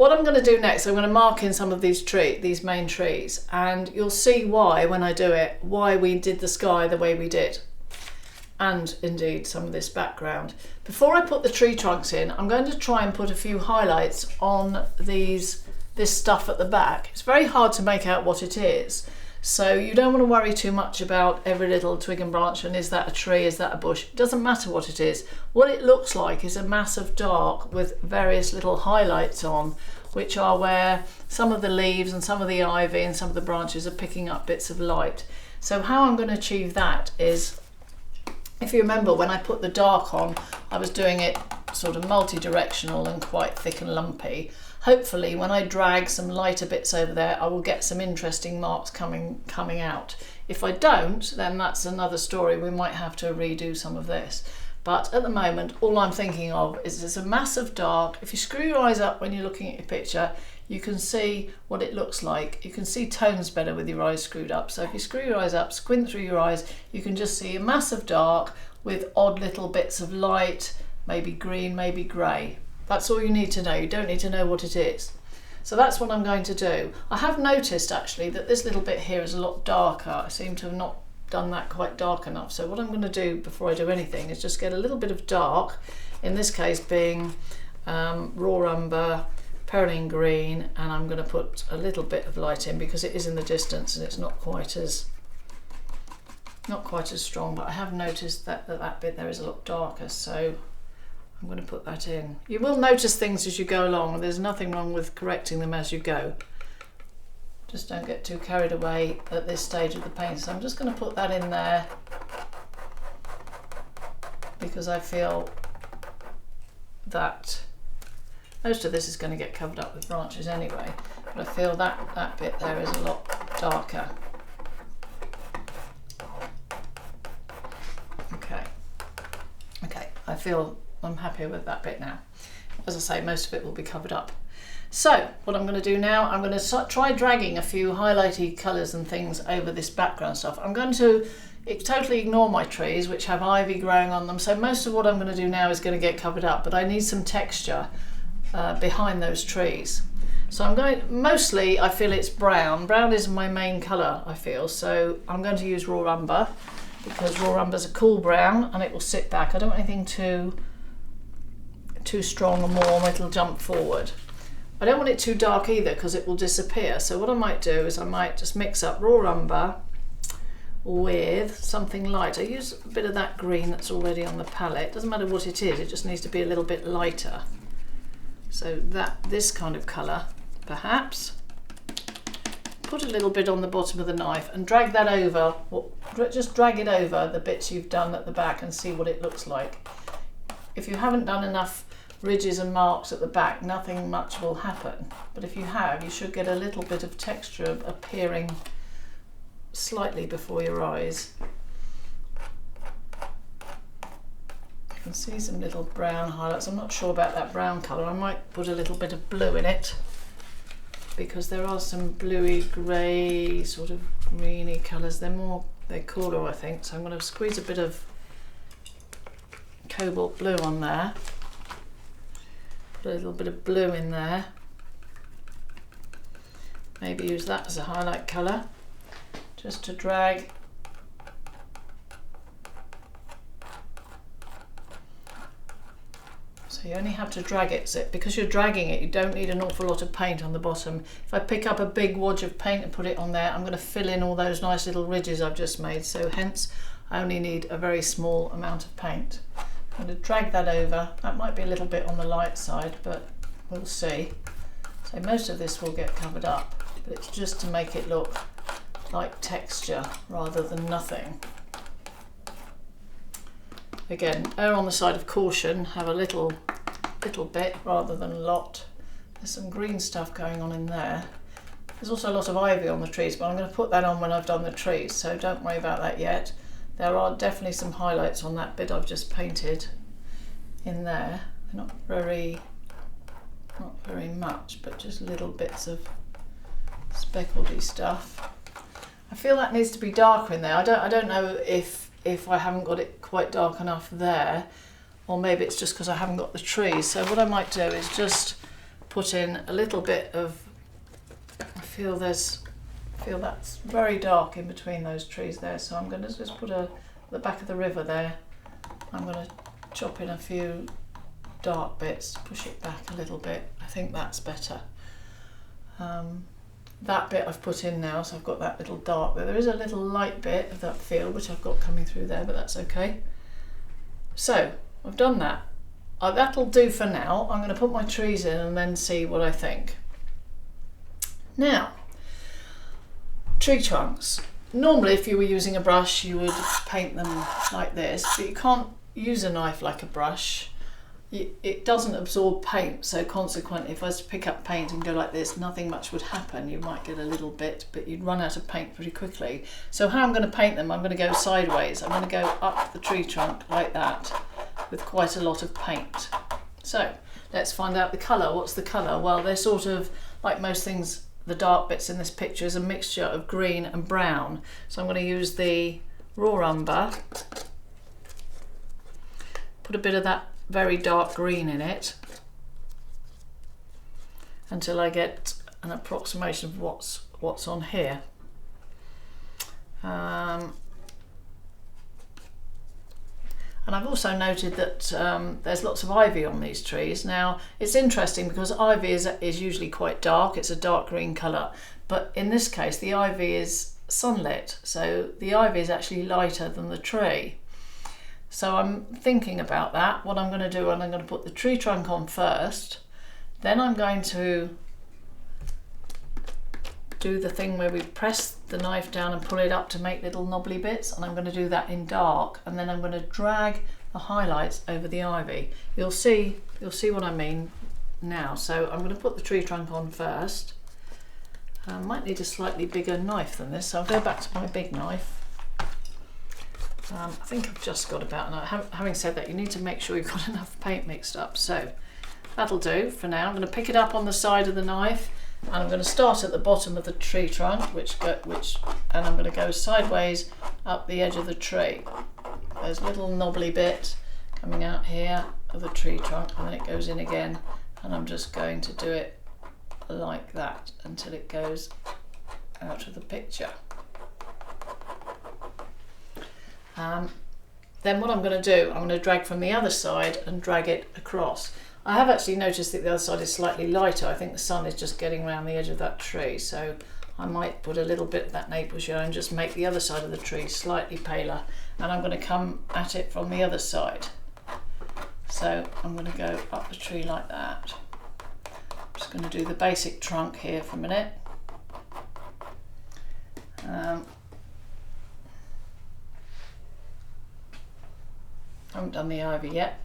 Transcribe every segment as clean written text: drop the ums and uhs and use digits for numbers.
what I'm going to do next, I'm going to mark in some of these main trees, and you'll see why when I do it, why we did the sky the way we did, and indeed some of this background. Before I put the tree trunks in, I'm going to try and put a few highlights on this stuff at the back. It's very hard to make out what it is, so you don't want to worry too much about every little twig and branch and is that a tree, is that a bush. It doesn't matter what it is. What it looks like is a mass of dark with various little highlights on, which are where some of the leaves and some of the ivy and some of the branches are picking up bits of light. So how I'm going to achieve that is, if you remember when I put the dark on, I was doing it sort of multi-directional and quite thick and lumpy. Hopefully when I drag some lighter bits over there, I will get some interesting marks coming out. If I don't, then that's another story. We might have to redo some of this. But at the moment, all I'm thinking of is there's a mass of dark. If you screw your eyes up when you're looking at your picture, you can see what it looks like. You can see tones better with your eyes screwed up. So if you screw your eyes up, squint through your eyes, you can just see a mass of dark with odd little bits of light, maybe green, maybe grey. That's all you need to know. You don't need to know what it is. So that's what I'm going to do. I have noticed actually that this little bit here is a lot darker. I seem to have not done that quite dark enough. So what I'm going to do before I do anything is just get a little bit of dark, in this case being raw umber, pearlene green, and I'm going to put a little bit of light in because it is in the distance and it's not quite as strong, but I have noticed that bit there is a lot darker, so I'm going to put that in. You will notice things as you go along, and there's nothing wrong with correcting them as you go. Just don't get too carried away at this stage of the paint. So I'm just going to put that in there because I feel that most of this is going to get covered up with branches anyway, but I feel that bit there is a lot darker. Okay, I feel I'm happy with that bit now. As I say, most of it will be covered up. So what I'm going to do now, I'm going to try dragging a few highlighty colours and things over this background stuff. I'm going to totally ignore my trees, which have ivy growing on them. So most of what I'm going to do now is going to get covered up, but I need some texture behind those trees. So I'm going, mostly I feel it's brown. Brown is my main colour, I feel. So I'm going to use raw umber because raw umber is a cool brown and it will sit back. I don't want anything too strong or warm, it'll jump forward. I don't want it too dark either because it will disappear. So what I might do is I might just mix up raw umber with something light. I use a bit of that green that's already on the palette. Doesn't matter what it is, it just needs to be a little bit lighter. So this kind of colour, perhaps. Put a little bit on the bottom of the knife and drag that over, or just drag it over the bits you've done at the back and see what it looks like. If you haven't done enough ridges and marks at the back, nothing much will happen. But if you have, you should get a little bit of texture appearing slightly before your eyes. You can see some little brown highlights. I'm not sure about that brown colour. I might put a little bit of blue in it because there are some bluey grey sort of greeny colours. They're cooler, I think. So I'm going to squeeze a bit of cobalt blue on there. Put a little bit of blue in there. Maybe use that as a highlight colour, just to drag. So you only have to drag it, so because you're dragging it, you don't need an awful lot of paint on the bottom. If I pick up a big wodge of paint and put it on there, I'm going to fill in all those nice little ridges I've just made, so hence I only need a very small amount of paint. I'm going to drag that over. That might be a little bit on the light side, but we'll see. So most of this will get covered up, but it's just to make it look like texture rather than nothing. Again, err on the side of caution, have a little bit rather than a lot. There's some green stuff going on in there. There's also a lot of ivy on the trees, but I'm going to put that on when I've done the trees, so don't worry about that yet. There are definitely some highlights on that bit I've just painted in there. They're not very much, but just little bits of speckledy stuff. I feel that needs to be darker in there. I don't know if I haven't got it quite dark enough there, or maybe it's just because I haven't got the trees. So what I might do is just put in a little bit of, I feel that's very dark in between those trees there, so I'm going to just put the back of the river there. I'm going to chop in a few dark bits, push it back a little bit. I think that's better. That bit I've put in now, so I've got that little dark bit. There is a little light bit of that field which I've got coming through there, but that's okay. So I've done that. That'll do for now. I'm going to put my trees in and then see what I think. Now, tree trunks. Normally if you were using a brush you would paint them like this, but you can't use a knife like a brush. It doesn't absorb paint, so consequently if I was to pick up paint and go like this, nothing much would happen. You might get a little bit, but you'd run out of paint pretty quickly. So how I'm going to paint them, I'm going to go sideways. I'm going to go up the tree trunk like that with quite a lot of paint. So let's find out the colour. What's the colour? Well, they're sort of like most things. The dark bits in this picture is a mixture of green and brown. So I'm going to use the raw umber, put a bit of that very dark green in it until I get an approximation of what's on here. And I've also noted that there's lots of ivy on these trees. Now it's interesting because ivy is usually quite dark, it's a dark green colour, but in this case the ivy is sunlit, so the ivy is actually lighter than the tree. So I'm thinking about that. What I'm going to do, and I'm going to put the tree trunk on first, then I'm going to do the thing where we press the knife down and pull it up to make little knobbly bits, and I'm going to do that in dark, and then I'm going to drag the highlights over the ivy. You'll see what I mean now. So I'm going to put the tree trunk on first. I might need a slightly bigger knife than this, so I'll go back to my big knife. I think I've just got about enough. Having said that, you need to make sure you've got enough paint mixed up, so that'll do for now. I'm going to pick it up on the side of the knife, and I'm going to start at the bottom of the tree trunk, and I'm going to go sideways up the edge of the tree. There's a little knobbly bit coming out here of the tree trunk, and then it goes in again, and I'm just going to do it like that until it goes out of the picture. Then what I'm going to do, I'm going to drag from the other side and drag it across. I have actually noticed that the other side is slightly lighter. I think the sun is just getting around the edge of that tree, so I might put a little bit of that maple sugar and just make the other side of the tree slightly paler, and I'm going to come at it from the other side. So I'm going to go up the tree like that. I'm just going to do the basic trunk here for a minute. I haven't done the ivy yet.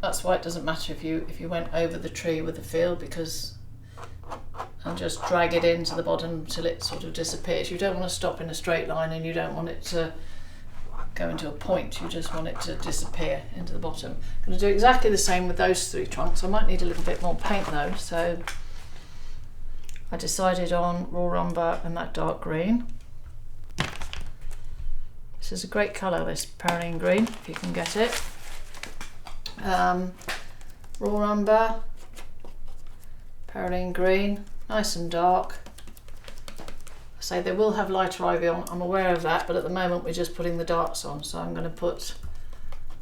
That's why it doesn't matter if you went over the tree with the feel, because I'll just drag it into the bottom till it sort of disappears. You don't want to stop in a straight line, and you don't want it to go into a point. You just want it to disappear into the bottom. I'm going to do exactly the same with those three trunks. I might need a little bit more paint though, so I decided on raw umber and that dark green. This is a great colour, this Perrine green, if you can get it. Raw umber, Perrine green, nice and dark. I say they will have lighter ivy on, I'm aware of that, but at the moment we're just putting the darks on, so I'm going to put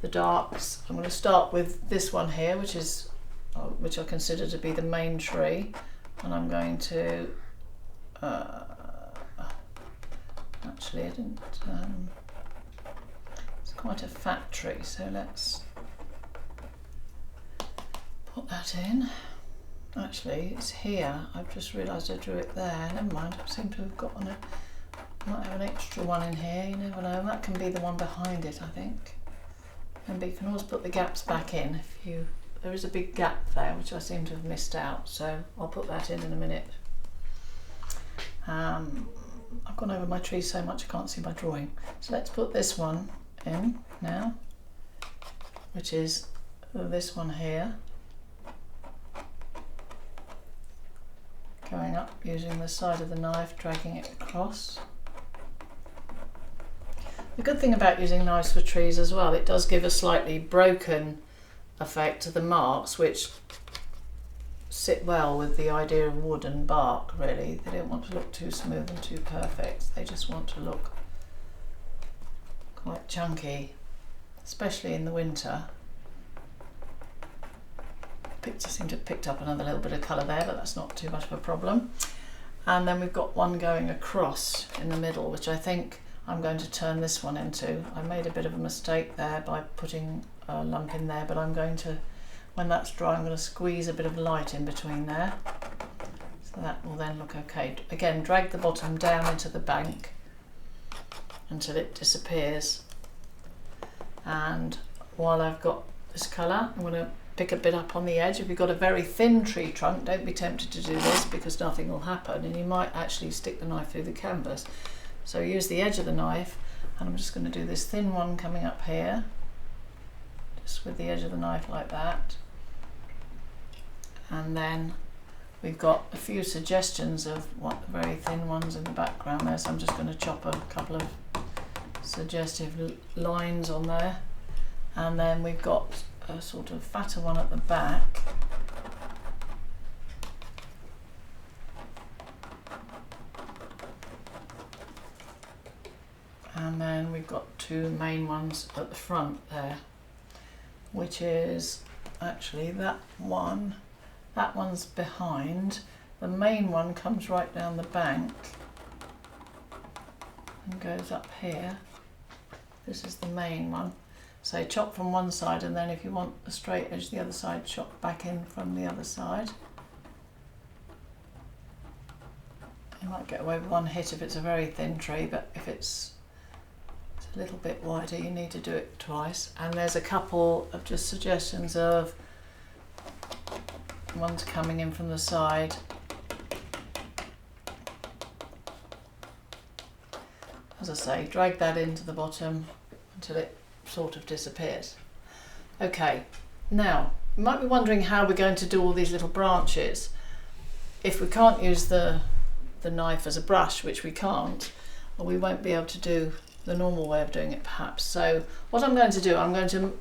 the darks. I'm going to start with this one here, which I consider to be the main tree, and I'm going to actually I didn't it's quite a fat tree, so let's put that in. Actually, it's here. I've just realised I drew it there. Never mind, I seem to have got one. Might have an extra one in here, you never know. That can be the one behind it, I think. And you can always put the gaps back in if you... There is a big gap there, which I seem to have missed out, so I'll put that in a minute. I've gone over my tree so much I can't see my drawing. So let's put this one in now, which is this one here. Going up using the side of the knife, dragging it across. The good thing about using knives for trees as well, it does give a slightly broken effect to the marks, which sit well with the idea of wood and bark, really. They don't want to look too smooth and too perfect. They just want to look quite chunky, especially in the winter. Picture seemed to have picked up another little bit of colour there, but that's not too much of a problem. And then we've got one going across in the middle, which I think I'm going to turn this one into. I made a bit of a mistake there by putting a lump in there, but I'm going to, when that's dry, I'm going to squeeze a bit of light in between there. So that will then look okay. Again, drag the bottom down into the bank until it disappears. And while I've got this colour, I'm going to pick a bit up on the edge. If you've got a very thin tree trunk, don't be tempted to do this because nothing will happen and you might actually stick the knife through the canvas. So use the edge of the knife, and I'm just going to do this thin one coming up here, just with the edge of the knife like that. And then we've got a few suggestions of what the very thin ones in the background there, so I'm just going to chop a couple of suggestive lines on there. And then we've got a sort of fatter one at the back. And then we've got two main ones at the front there, which is actually that one. That one's behind. The main one comes right down the bank and goes up here. This is the main one. So chop from one side, and then if you want a straight edge the other side, chop back in from the other side. You might get away with one hit if it's a very thin tree, but if it's a little bit wider you need to do it twice. And there's a couple of just suggestions of ones coming in from the side. As I say, drag that into the bottom until it sort of disappears. Okay, now you might be wondering how we're going to do all these little branches. If we can't use the knife as a brush, which we can't, or we won't be able to do the normal way of doing it perhaps. So what I'm going to do, I'm going to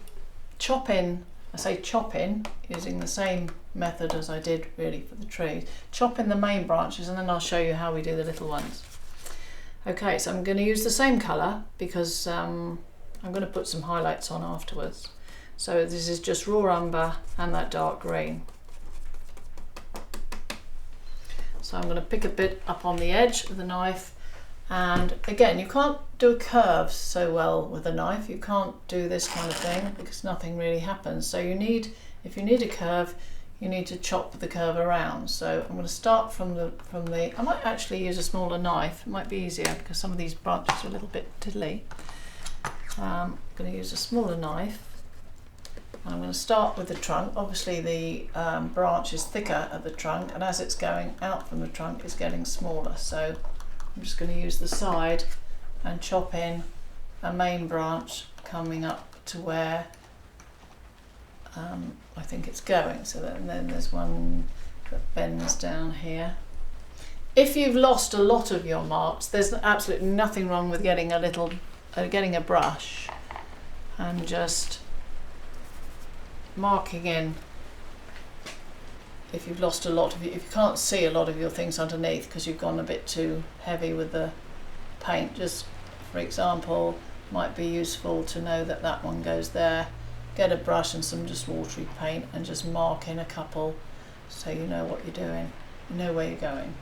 chop in, I say chop in, using the same method as I did really for the trees. Chop in the main branches and then I'll show you how we do the little ones. Okay, so I'm going to use the same colour because I'm going to put some highlights on afterwards. So this is just raw umber and that dark green. So I'm going to pick a bit up on the edge of the knife, and again, you can't do a curve so well with a knife. You can't do this kind of thing because nothing really happens. So you need, if you need a curve, you need to chop the curve around. So I'm going to start from the I might actually use a smaller knife. It might be easier because some of these branches are a little bit tiddly. I'm going to use a smaller knife, and I'm going to start with the trunk. Obviously the branch is thicker at the trunk, and as it's going out from the trunk it's getting smaller. So I'm just going to use the side and chop in a main branch coming up to where I think it's going. So then there's one that bends down here. If you've lost a lot of your marks, there's absolutely nothing wrong with getting a brush and just marking in. If you've lost a lot of if you can't see a lot of your things underneath because you've gone a bit too heavy with the paint, just for example, might be useful to know that that one goes there. Get a brush and some just watery paint and just mark in a couple so you know what you're doing, you know where you're going.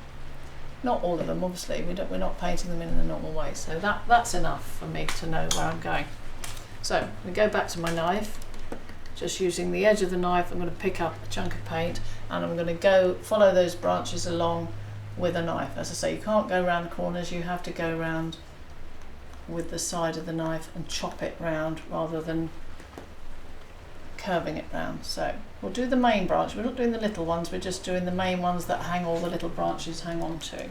Not all of them, obviously, we're not painting them in the normal way, so that's enough for me to know where I'm going. So we go back to my knife, just using the edge of the knife. I'm going to pick up a chunk of paint and I'm going to go follow those branches along with a knife. As I say, you can't go around corners, you have to go around with the side of the knife and chop it round rather than curving it round. So we'll do the main branch. We're not doing the little ones, we're just doing the main ones that all the little branches hang on to.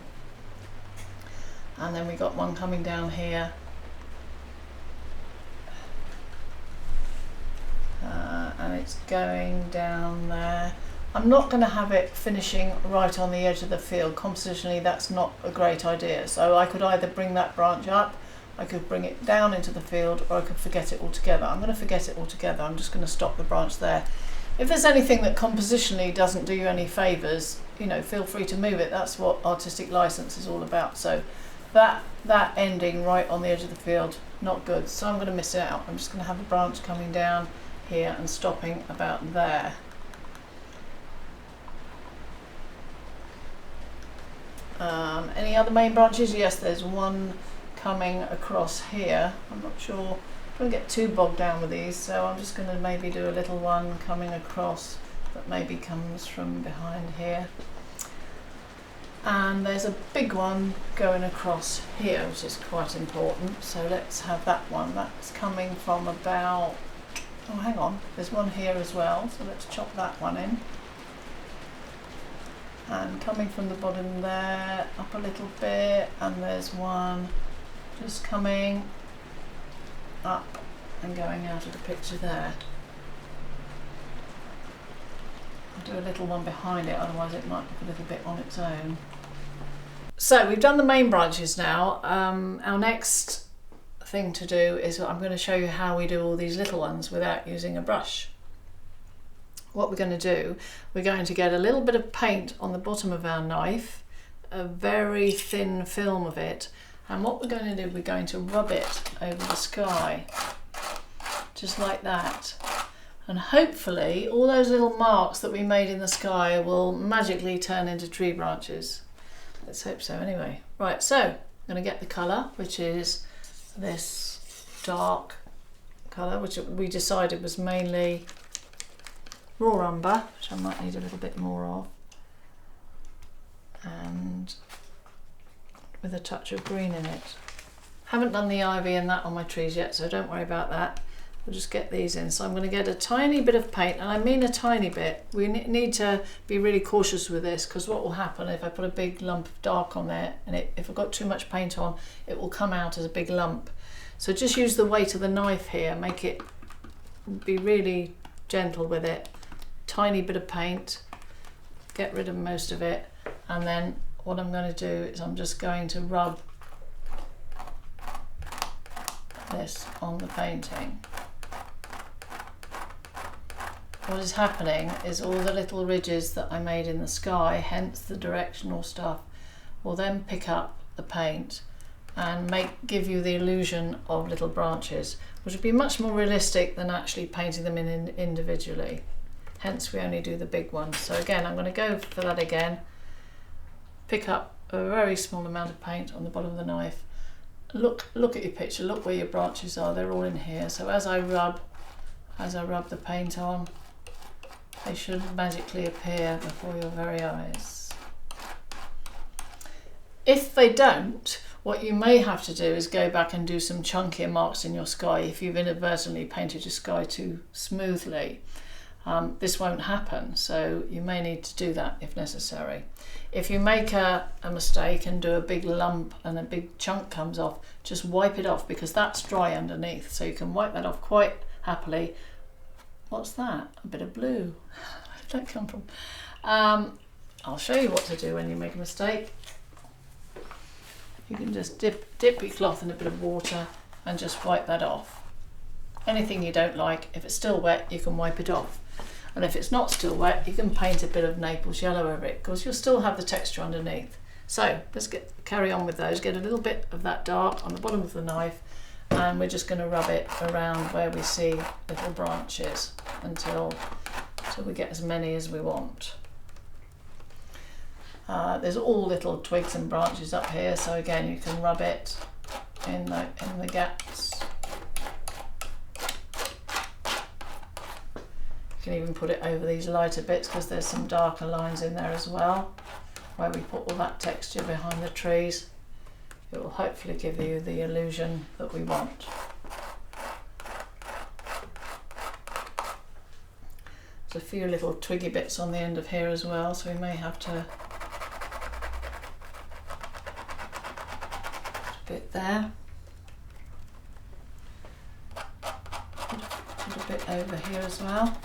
And then we got one coming down here. And it's going down there. I'm not going to have it finishing right on the edge of the field. Compositionally, that's not a great idea. So I could either bring that branch up, I could bring it down into the field, or I could forget it altogether. I'm going to forget it altogether. I'm just going to stop the branch there. If there's anything that compositionally doesn't do you any favours, you know, feel free to move it. That's what artistic license is all about. So that ending right on the edge of the field, not good. So I'm going to miss it out. I'm just going to have a branch coming down here and stopping about there. Any other main branches? Yes, there's one coming across here. I'm not sure. I don't get too bogged down with these, so I'm just going to maybe do a little one coming across that maybe comes from behind here. And there's a big one going across here, which is quite important. So let's have that one. That's coming from about, oh hang on, there's one here as well, so let's chop that one in. And coming from the bottom there, up a little bit, and there's one just coming up and going out of the picture there. I'll do a little one behind it, otherwise it might look a little bit on its own. So we've done the main branches now. Our next thing to do is I'm going to show you how we do all these little ones without using a brush. What we're going to do, we're going to get a little bit of paint on the bottom of our knife, a very thin film of it, and what we're going to do, we're going to rub it over the sky, just like that. And hopefully all those little marks that we made in the sky will magically turn into tree branches. Let's hope so anyway. Right, so I'm going to get the colour, which is this dark colour, which we decided was mainly raw umber, which I might need a little bit more of, and with a touch of green in it. Haven't done the ivy and that on my trees yet, so don't worry about that. We'll just get these in. So I'm going to get a tiny bit of paint, and I mean a tiny bit. We need to be really cautious with this, because what will happen if I put a big lump of dark on there, and if I've got too much paint on, it will come out as a big lump. So just use the weight of the knife here, make it, be really gentle with it. Tiny bit of paint, get rid of most of it, and then what I'm going to do is I'm just going to rub this on the painting. What is happening is all the little ridges that I made in the sky, hence the directional stuff, will then pick up the paint and give you the illusion of little branches, which would be much more realistic than actually painting them in individually. Hence we only do the big ones. So again, I'm going to go for that again. Pick up a very small amount of paint on the bottom of the knife. Look at your picture, look where your branches are, they're all in here. So as I rub the paint on, they should magically appear before your very eyes. If they don't, what you may have to do is go back and do some chunkier marks in your sky if you've inadvertently painted your sky too smoothly. This won't happen, so you may need to do that if necessary. If you make a mistake and do a big lump and a big chunk comes off, just wipe it off, because that's dry underneath, so you can wipe that off quite happily. What's that? A bit of blue. Where did that come from? I'll show you what to do when you make a mistake. You can just dip your cloth in a bit of water and just wipe that off. Anything you don't like, if it's still wet, you can wipe it off. And if it's not still wet, you can paint a bit of Naples yellow over it, because you'll still have the texture underneath. So let's carry on with those. Get a little bit of that dark on the bottom of the knife, and we're just going to rub it around where we see little branches until we get as many as we want. There's all little twigs and branches up here, so again you can rub it in the gaps. You can even put it over these lighter bits, because there's some darker lines in there as well, where we put all that texture behind the trees. It will hopefully give you the illusion that we want. There's a few little twiggy bits on the end of here as well, so we may have to put a bit there. Put a bit over here as well.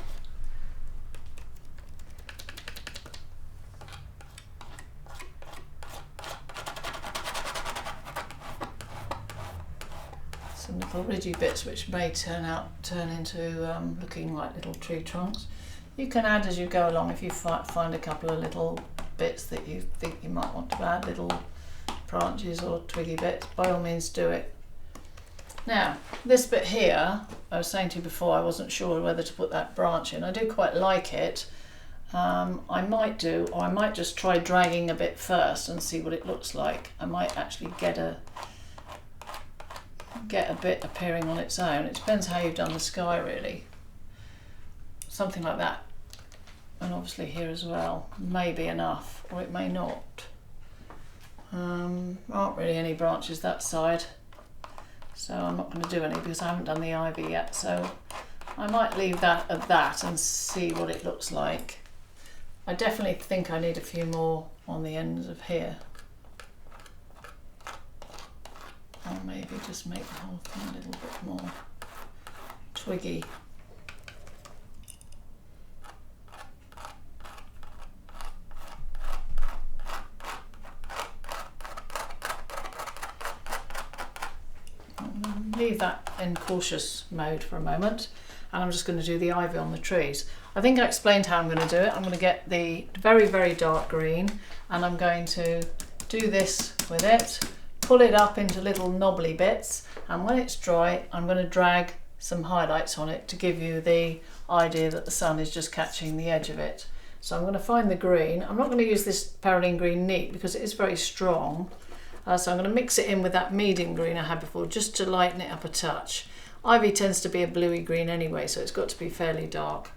Little ridgy bits which may turn into looking like little tree trunks. You can add as you go along if you find a couple of little bits that you think you might want to add, little branches or twiggy bits, by all means do it. Now, this bit here, I was saying to you before, I wasn't sure whether to put that branch in. I do quite like it. I might do, or I might just try dragging a bit first and see what it looks like. I might actually get a bit appearing on its own. It depends how you've done the sky, really. Something like that. And obviously here as well, may be enough, or it may not. Aren't really any branches that side, so I'm not going to do any because I haven't done the ivy yet, so I might leave that at that and see what it looks like. I definitely think I need a few more on the ends of here, or maybe just make the whole thing a little bit more twiggy. Leave that in cautious mode for a moment, and I'm just going to do the ivy on the trees. I think I explained how I'm going to do it. I'm going to get the very, very dark green, and I'm going to do this with it, pull it up into little knobbly bits, and when it's dry I'm going to drag some highlights on it to give you the idea that the sun is just catching the edge of it. So I'm going to find the green. I'm not going to use this Paroline green neat because it is very strong. So I'm going to mix it in with that medium green I had before just to lighten it up a touch. Ivy tends to be a bluey green anyway, so it's got to be fairly dark.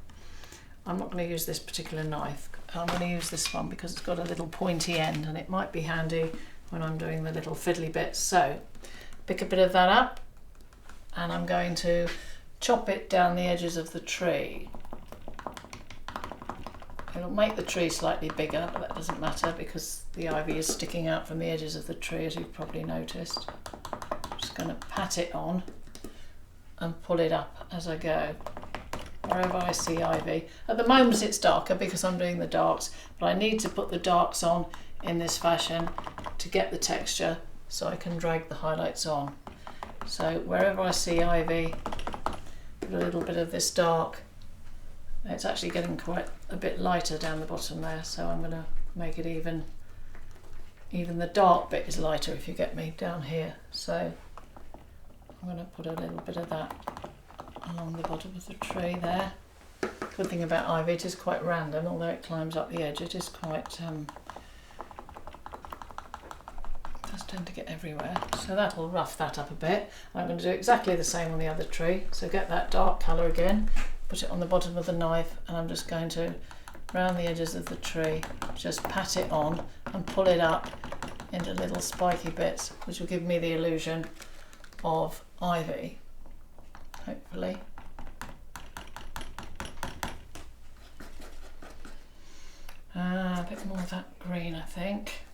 I'm not going to use this particular knife. I'm going to use this one because it's got a little pointy end and it might be handy when I'm doing the little fiddly bits. So pick a bit of that up and I'm going to chop it down the edges of the tree. It'll make the tree slightly bigger, but that doesn't matter because the ivy is sticking out from the edges of the tree, as you've probably noticed. I'm just going to pat it on and pull it up as I go, wherever I see ivy. At the moment it's darker because I'm doing the darks, but I need to put the darks on in this fashion to get the texture so I can drag the highlights on. So wherever I see ivy, put a little bit of this dark. It's actually getting quite a bit lighter down the bottom there, so I'm going to make it even the dark bit is lighter, if you get me, down here. So I'm going to put a little bit of that along the bottom of the tree there. Good thing about ivy, it is quite random, although it climbs up the edge, it is quite does tend to get everywhere. So that'll rough that up a bit. I'm going to do exactly the same on the other tree. So get that dark colour again, put it on the bottom of the knife, and I'm just going to, round the edges of the tree, just pat it on and pull it up into little spiky bits, which will give me the illusion of ivy, hopefully. A bit more of that green, I think.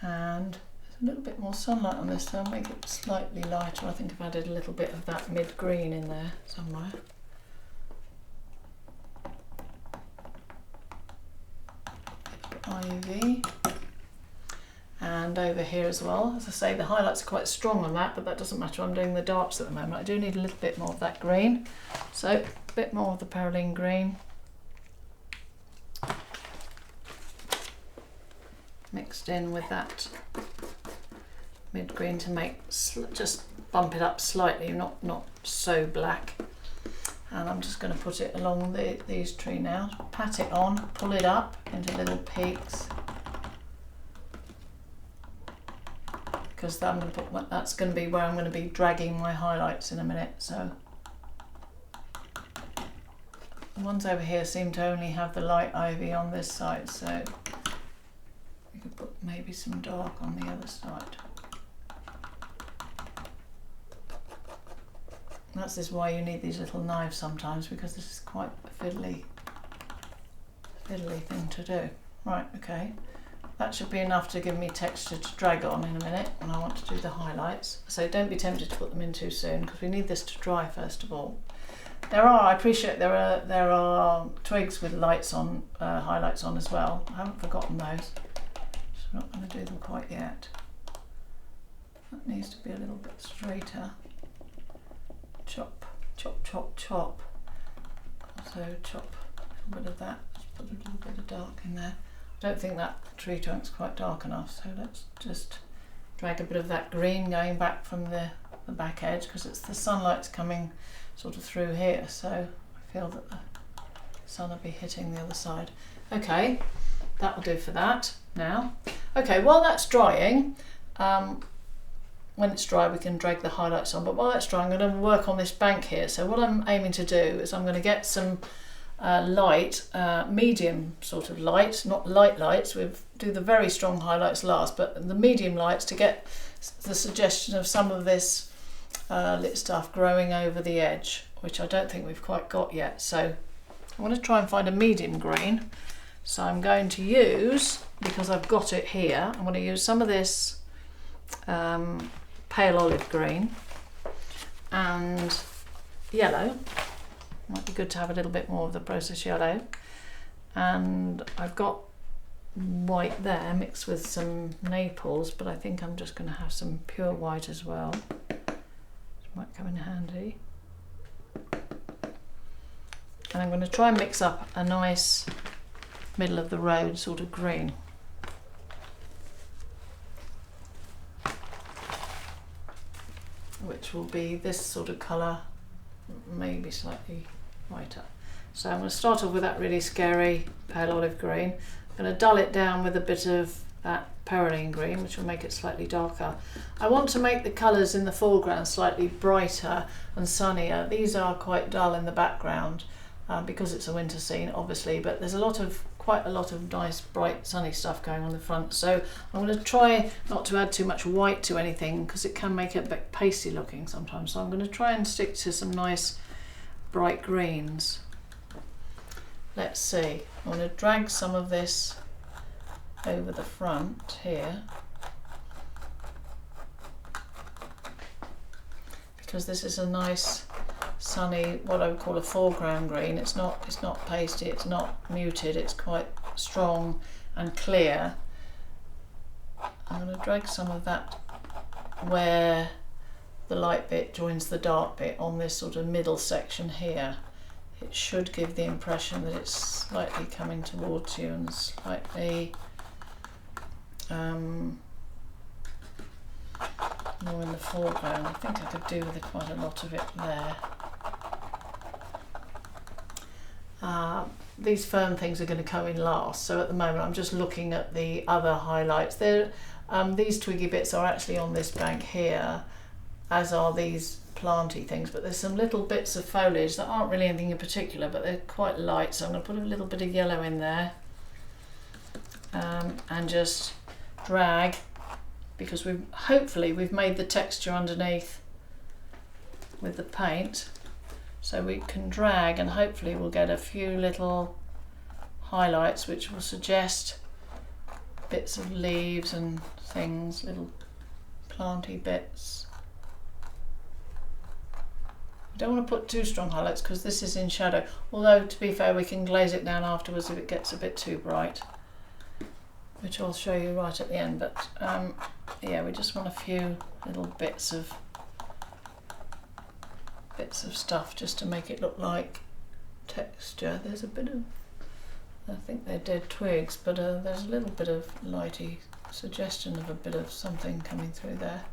And there's a little bit more sunlight on this, so I'll make it slightly lighter. I think I've added a little bit of that mid-green in there somewhere. Ivy. And over here as well. As I say, the highlights are quite strong on that, but that doesn't matter. I'm doing the darks at the moment. I do need a little bit more of that green. So a bit more of the Paroline green. Mixed in with that mid-green to make, just bump it up slightly, not so black. And I'm just going to put it along these tree now, pat it on, pull it up into little peaks, because that's going to be where I'm going to be dragging my highlights in a minute. So the ones over here seem to only have the light ivy on this side, so we could put maybe some dark on the other side. That's why you need these little knives sometimes, because this is quite a fiddly thing to do. Right, okay. That should be enough to give me texture to drag on in a minute when I want to do the highlights. So don't be tempted to put them in too soon, because we need this to dry first of all. I appreciate there are twigs with lights on, highlights on as well. I haven't forgotten those. I'm not going to do them quite yet. That needs to be a little bit straighter. Chop, chop, chop, chop. So chop a little bit of that, just put a little bit of dark in there. I don't think that tree trunk's quite dark enough, so let's just drag a bit of that green going back from the back edge, because it's the sunlight's coming sort of through here, so I feel that the sun will be hitting the other side. Okay, that'll do for that now. Okay, while that's drying, when it's dry we can drag the highlights on, but while that's dry I'm going to work on this bank here. So what I'm aiming to do is I'm going to get some light, medium sort of light, not light lights. We'll do the very strong highlights last, but the medium lights to get the suggestion of some of this lit stuff growing over the edge, which I don't think we've quite got yet. So I want to try and find a medium green. So I'm going to use, because I've got it here, I'm going to use some of this pale olive green and yellow. Might be good to have a little bit more of the processed yellow, and I've got white there mixed with some Naples, but I think I'm just going to have some pure white as well, which might come in handy. And I'm going to try and mix up a nice middle of the road sort of green. Which will be this sort of colour, maybe slightly whiter. So I'm going to start off with that really scary pale olive green. I'm going to dull it down with a bit of that perylene green, which will make it slightly darker. I want to make the colours in the foreground slightly brighter and sunnier. These are quite dull in the background because it's a winter scene, obviously, but there's quite a lot of nice bright sunny stuff going on the front. So I'm going to try not to add too much white to anything because it can make it a bit pasty looking sometimes. So I'm going to try and stick to some nice bright greens. Let's see, I'm going to drag some of this over the front here, because this is a nice sunny, what I would call a foreground green. It's not pasty, it's not muted, it's quite strong and clear. I'm going to drag some of that where the light bit joins the dark bit on this sort of middle section here. It should give the impression that it's slightly coming towards you and slightly more in the foreground. I think I could do with quite a lot of it there. These fern things are going to come in last, so at the moment I'm just looking at the other highlights. These twiggy bits are actually on this bank here, as are these planty things, but there's some little bits of foliage that aren't really anything in particular, but they're quite light, so I'm going to put a little bit of yellow in there and just drag, because hopefully we've made the texture underneath with the paint, so we can drag and hopefully we'll get a few little highlights which will suggest bits of leaves and things, little planty bits. I don't want to put too strong highlights because this is in shadow, although to be fair we can glaze it down afterwards if it gets a bit too bright, which I'll show you right at the end. But yeah, we just want a few little bits of stuff just to make it look like texture. There's a bit of, I think they're dead twigs, but there's a little bit of lighty suggestion of a bit of something coming through there.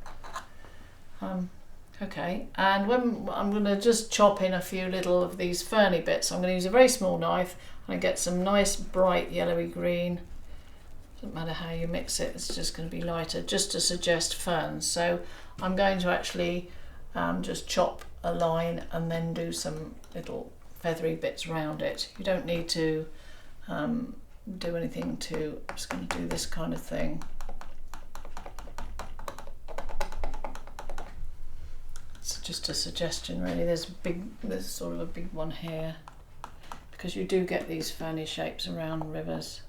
Okay, and when I'm going to just chop in a few little of these ferny bits, I'm going to use a very small knife and I get some nice bright yellowy green. Doesn't matter how you mix it, it's just going to be lighter, just to suggest ferns. So I'm going to actually just chop a line and then do some little feathery bits around it. You don't need to do anything to, I'm just going to do this kind of thing. It's just a suggestion really. There's sort of a big one here, because you do get these ferny shapes around rivers.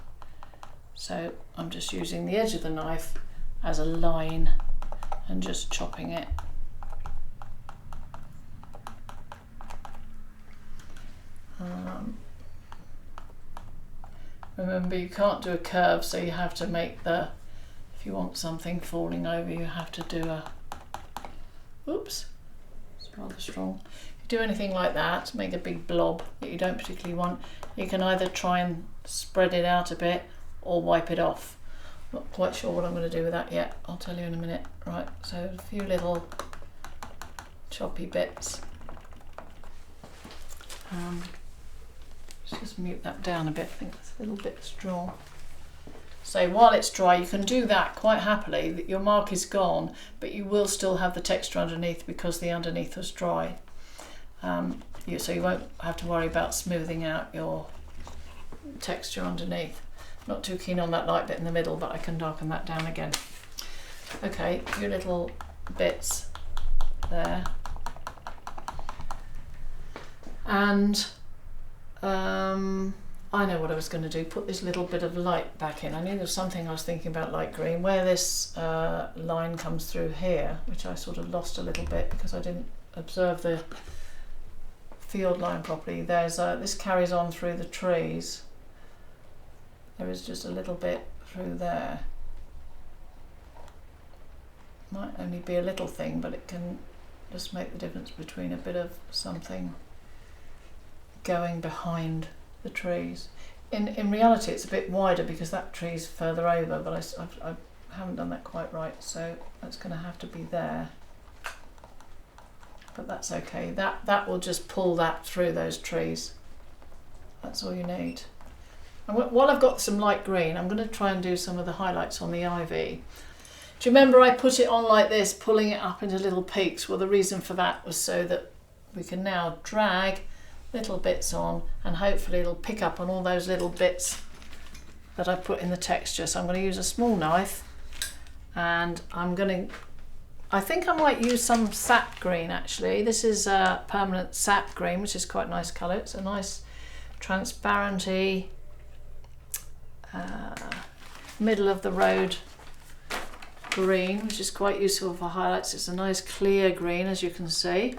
So I'm just using the edge of the knife as a line and just chopping it. Remember, you can't do a curve, so you have to make if you want something falling over, you have to do a, oops, it's rather strong. You do anything like that, make a big blob that you don't particularly want, you can either try and spread it out a bit or wipe it off. Not quite sure what I'm going to do with that yet. I'll tell you in a minute. Right, so a few little choppy bits. Let's just mute that down a bit. I think that's a little bit strong. So while it's dry, you can do that quite happily. That your mark is gone, but you will still have the texture underneath because the underneath was dry. So you won't have to worry about smoothing out your texture underneath. Not too keen on that light bit in the middle, but I can darken that down again. Okay, a few little bits there. And I know what I was going to do, put this little bit of light back in. I knew there was something I was thinking about light green. Where this line comes through here, which I sort of lost a little bit because I didn't observe the field line properly. There's this carries on through the trees. There is just a little bit through there. Might only be a little thing, but it can just make the difference between a bit of something going behind the trees. In reality, it's a bit wider because that tree's further over, but I haven't done that quite right, so that's going to have to be there. But that's okay. That will just pull that through those trees. That's all you need. And while I've got some light green, I'm going to try and do some of the highlights on the ivy. Do you remember I put it on like this, pulling it up into little peaks? Well, the reason for that was so that we can now drag little bits on and hopefully it'll pick up on all those little bits that I put in the texture. So I'm going to use a small knife and I think I might use some sap green actually. This is a permanent sap green, which is quite a nice colour. It's a nice transparency, middle of the road green, which is quite useful for highlights. It's a nice clear green, as you can see.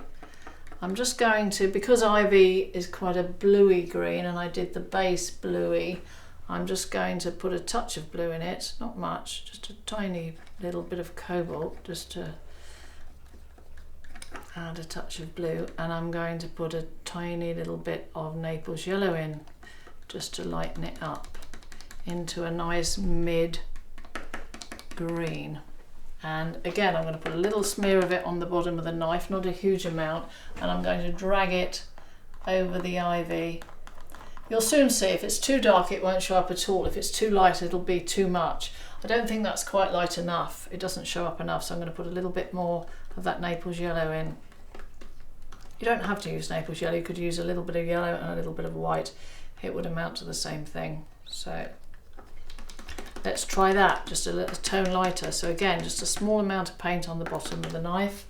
I'm just going to, because ivy is quite a bluey green and I did the base bluey, I'm just going to put a touch of blue in it, not much, just a tiny little bit of cobalt, just to add a touch of blue, and I'm going to put a tiny little bit of Naples yellow in, just to lighten it up into a nice mid green. And again, I'm going to put a little smear of it on the bottom of the knife, not a huge amount, and I'm going to drag it over the ivy. You'll soon see if it's too dark it won't show up at all. If it's too light it'll be too much. I don't think that's quite light enough. It doesn't show up enough, so I'm going to put a little bit more of that Naples yellow in. You don't have to use Naples yellow, you could use a little bit of yellow and a little bit of white. It would amount to the same thing. So let's try that, just a little tone lighter. So again, just a small amount of paint on the bottom of the knife,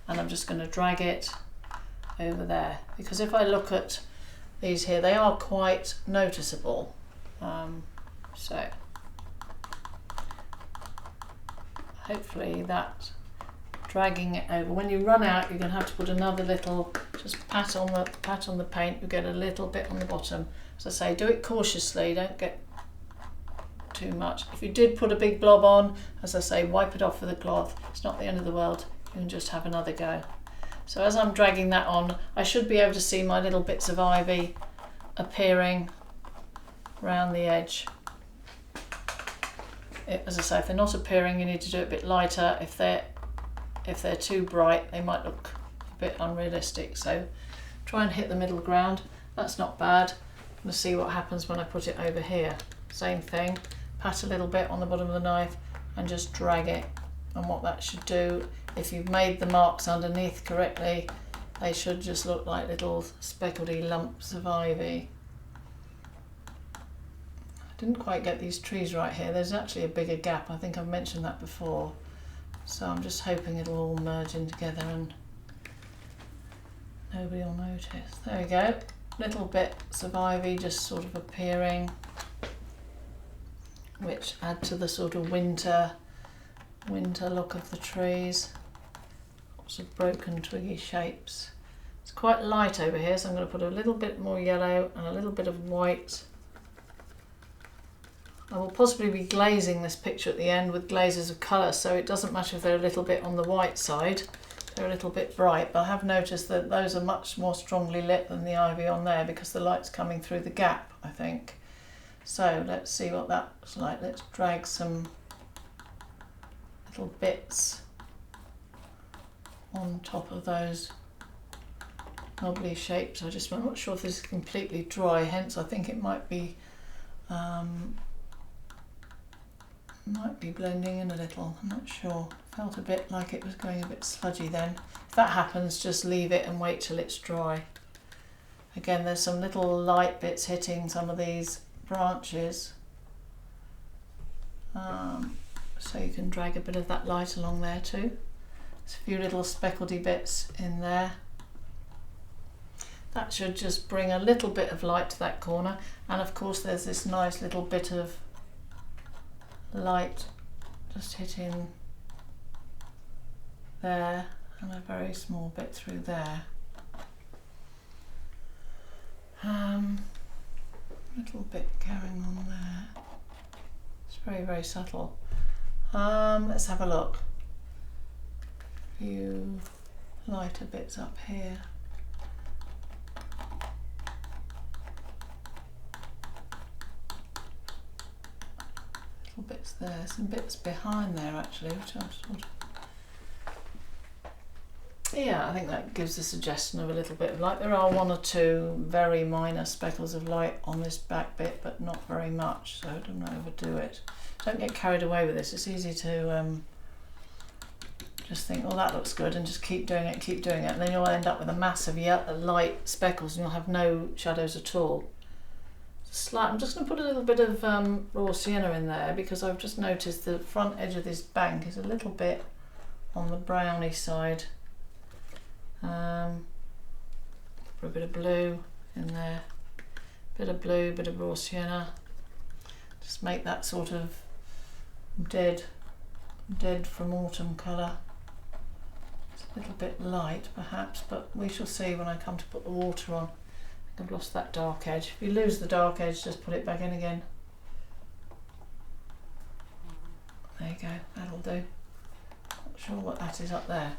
and I'm just going to drag it over there, because if I look at these here, they are quite noticeable. So hopefully that dragging it over. When you run out, you're going to have to put another little, just pat on the paint. You get a little bit on the bottom. As I say, do it cautiously. Don't get too much. If you did put a big blob on, as I say, wipe it off with a cloth. It's not the end of the world. You can just have another go. So as I'm dragging that on, I should be able to see my little bits of ivy appearing around the edge. As I say, if they're not appearing, you need to do it a bit lighter. If they're too bright, they might look a bit unrealistic. So try and hit the middle ground. That's not bad. We'll see what happens when I put it over here. Same thing, pat a little bit on the bottom of the knife and just drag it. And what that should do, if you've made the marks underneath correctly, they should just look like little speckledy lumps of ivy. I didn't quite get these trees right here. There's actually a bigger gap. I think I've mentioned that before. So I'm just hoping it'll all merge in together and nobody will notice. There we go. Little bits of ivy just sort of appearing, which add to the sort of winter look of the trees. Lots of broken twiggy shapes. It's quite light over here, so I'm going to put a little bit more yellow and a little bit of white. I will possibly be glazing this picture at the end with glazes of colour, so it doesn't matter if they're a little bit on the white side. They're a little bit bright, but I have noticed that those are much more strongly lit than the ivy on there because the light's coming through the gap, I think. So let's see what that's like. Let's drag some little bits on top of those knobbly shapes. I'm not sure if this is completely dry, hence I think it might be blending in a little. I'm not sure. Felt a bit like it was going a bit sludgy then. If that happens, just leave it and wait till it's dry. Again, there's some little light bits hitting some of these branches. So you can drag a bit of that light along there too. There's a few little speckledy bits in there. That should just bring a little bit of light to that corner. And of course there's this nice little bit of light just hitting there and a very small bit through there. Little bit going on there. It's very, very subtle. Let's have a look. A few lighter bits up here. Little bits there, some bits behind there actually, which I've sort of... Yeah, I think that gives a suggestion of a little bit of light. There are one or two very minor speckles of light on this back bit, but not very much, so don't overdo it. Don't get carried away with this. It's easy to just think, oh, that looks good, and just keep doing it, and then you'll end up with a mass of light speckles and you'll have no shadows at all. I'm just going to put a little bit of raw sienna in there because I've just noticed the front edge of this bank is a little bit on the browny side. Put a bit of blue in there, bit of blue, bit of raw sienna. Just make that sort of dead from autumn colour. It's a little bit light perhaps, but we shall see when I come to put the water on. I think I've lost that dark edge. If you lose the dark edge, just put it back in again. There you go, that'll do. Not sure what that is up there.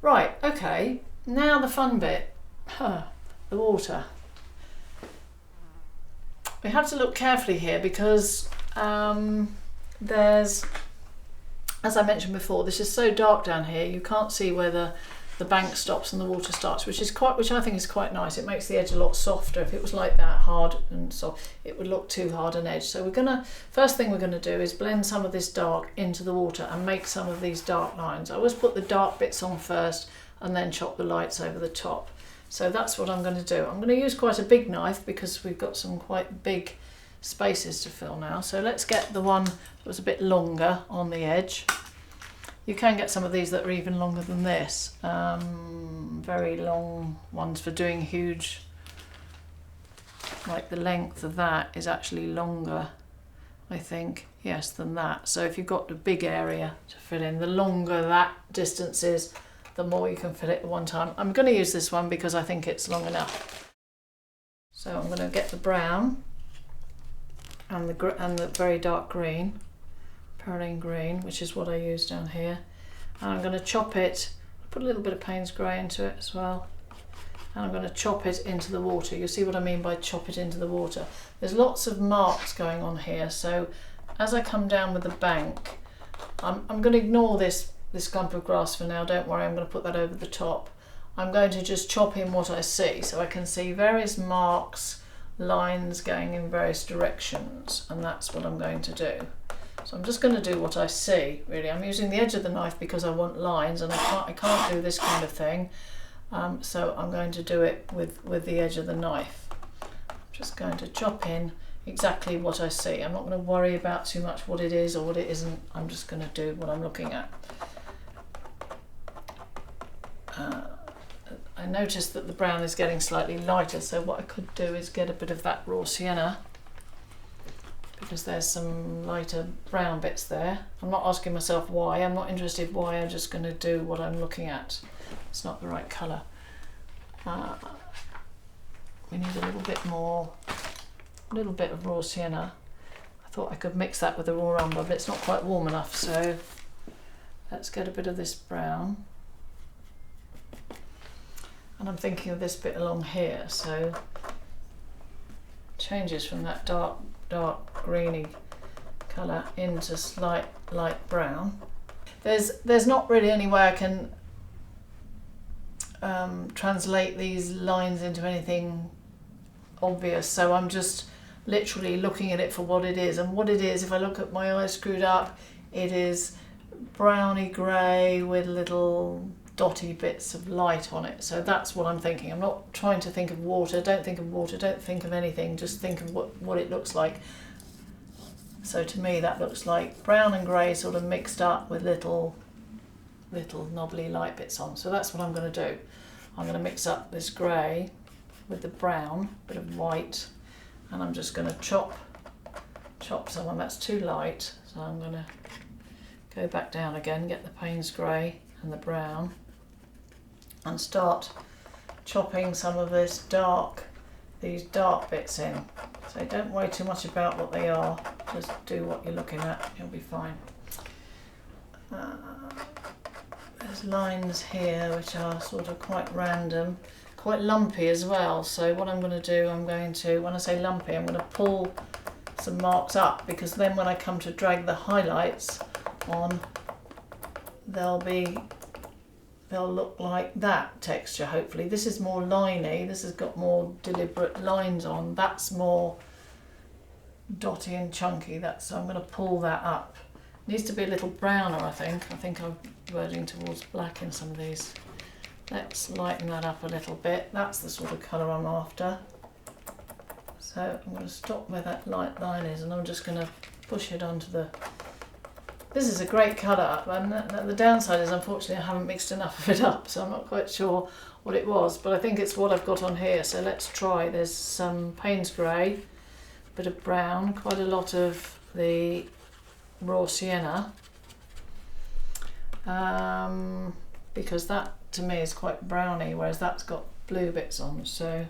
Right, okay, now the fun bit, the water. We have to look carefully here because there's, as I mentioned before, this is so dark down here, you can't see where the bank stops and the water starts, which I think is quite nice. It makes the edge a lot softer. If it was like that, hard and soft, it would look too hard an edge. So first thing we're gonna do is blend some of this dark into the water and make some of these dark lines. I always put the dark bits on first and then chop the lights over the top. So that's what I'm going to do. I'm going to use quite a big knife because we've got some quite big spaces to fill now. So let's get the one that was a bit longer on the edge. You can get some of these that are even longer than this. Very long ones for doing huge, like the length of that is actually longer, I think, yes, than that. So if you've got a big area to fill in, the longer that distance is, the more you can fill it at one time. I'm going to use this one because I think it's long enough. So I'm going to get the brown and the very dark green, Perylene green, which is what I use down here. And I'm going to chop it, put a little bit of Payne's grey into it as well. And I'm going to chop it into the water. You'll see what I mean by chop it into the water. There's lots of marks going on here, so as I come down with the bank, I'm going to ignore this clump of grass for now, don't worry, I'm going to put that over the top. I'm going to just chop in what I see, so I can see various marks, lines going in various directions, and that's what I'm going to do. So I'm just going to do what I see, really. I'm using the edge of the knife because I want lines, and I can't do this kind of thing, so I'm going to do it with the edge of the knife. I'm just going to chop in exactly what I see. I'm not going to worry about too much what it is or what it isn't. I'm just going to do what I'm looking at. I noticed that the brown is getting slightly lighter, so what I could do is get a bit of that raw sienna because there's some lighter brown bits there. I'm not asking myself why, I'm not interested why, I'm just going to do what I'm looking at. It's not the right colour. We need a little bit more, a little bit of raw sienna. I thought I could mix that with the raw umber, but it's not quite warm enough, so let's get a bit of this brown. And I'm thinking of this bit along here, so changes from that dark greeny colour into slight light brown. There's not really any way I can translate these lines into anything obvious, so I'm just literally looking at it for what it is. And what it is, if I look at my eyes screwed up, it is browny grey with little dotty bits of light on it. So that's what I'm thinking. I'm not trying to think of water. Don't think of water, don't think of anything, just think of what it looks like. So to me that looks like brown and grey sort of mixed up with little knobbly light bits on. So that's what I'm going to do. I'm going to mix up this grey with the brown, bit of white, and I'm just going to chop some, and that's too light, so I'm going to go back down again, get the Payne's grey and the brown, and start chopping some of these dark bits in. So don't worry too much about what they are, just do what you're looking at, you'll be fine. There's lines here which are sort of quite random, quite lumpy as well. So what I'm going to do, when I say lumpy, I'm going to pull some marks up, because then when I come to drag the highlights on, they'll look like that texture, hopefully. This is more liney, this has got more deliberate lines on, that's more dotty and chunky, so I'm going to pull that up. It needs to be a little browner, I think I'm verging towards black in some of these. Let's lighten that up a little bit. That's the sort of colour I'm after. So I'm going to stop where that light line is, and I'm just going to push it onto the... This is a great colour, and the downside is unfortunately I haven't mixed enough of it up, so I'm not quite sure what it was, but I think it's what I've got on here. So let's try. There's some Payne's grey, a bit of brown, quite a lot of the raw sienna, because that to me is quite browny, whereas that's got blue bits on. So,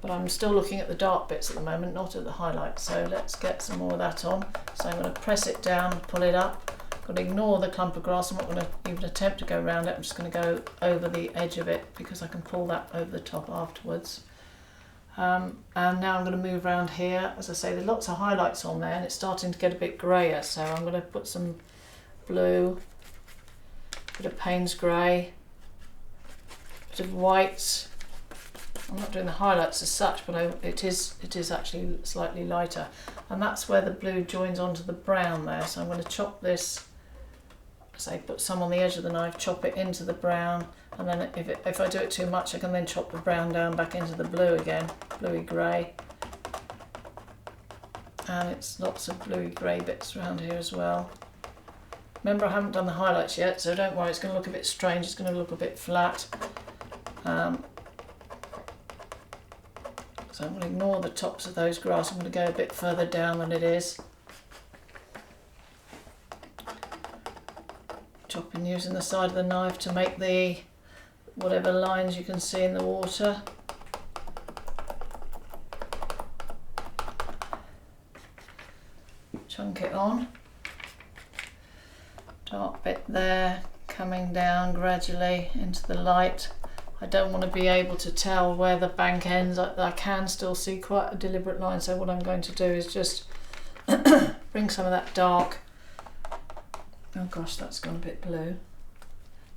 but I'm still looking at the dark bits at the moment, not at the highlights. So let's get some more of that on. So I'm going to press it down, pull it up. I've got to ignore the clump of grass. I'm not going to even attempt to go around it. I'm just going to go over the edge of it, because I can pull that over the top afterwards. And now I'm going to move around here. As I say, there's lots of highlights on there, and it's starting to get a bit grayer. So I'm going to put some blue, a bit of Payne's grey, a bit of white. I'm not doing the highlights as such, but it is actually slightly lighter, and that's where the blue joins onto the brown there. So I'm going to chop this, say, put some on the edge of the knife, chop it into the brown, and then if I do it too much, I can then chop the brown down back into the blue again, bluey grey. And it's lots of bluey grey bits around here as well. Remember, I haven't done the highlights yet, so don't worry, it's going to look a bit strange, it's going to look a bit flat. So I'm going to ignore the tops of those grass. I'm going to go a bit further down than it is. Chopping using the side of the knife to make the whatever lines you can see in the water. Chunk it on. Dark bit there, coming down gradually into the light. I don't want to be able to tell where the bank ends. I can still see quite a deliberate line, so what I'm going to do is just bring some of that dark, oh gosh, that's gone a bit blue,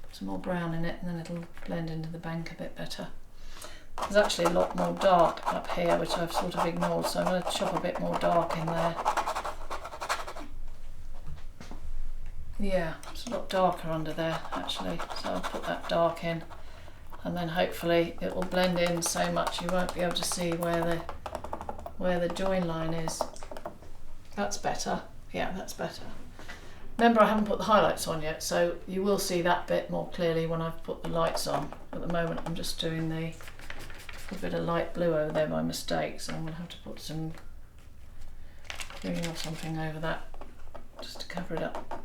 put some more brown in it, and then it'll blend into the bank a bit better. There's actually a lot more dark up here, which I've sort of ignored, so I'm going to chop a bit more dark in there. Yeah, it's a lot darker under there actually, so I'll put that dark in. And then hopefully it will blend in so much you won't be able to see where the join line is. That's better. Yeah, that's better. Remember, I haven't put the highlights on yet, so you will see that bit more clearly when I've put the lights on. At the moment I'm just doing a bit of light blue over there by mistake, so I'm going to have to put some green or something over that just to cover it up.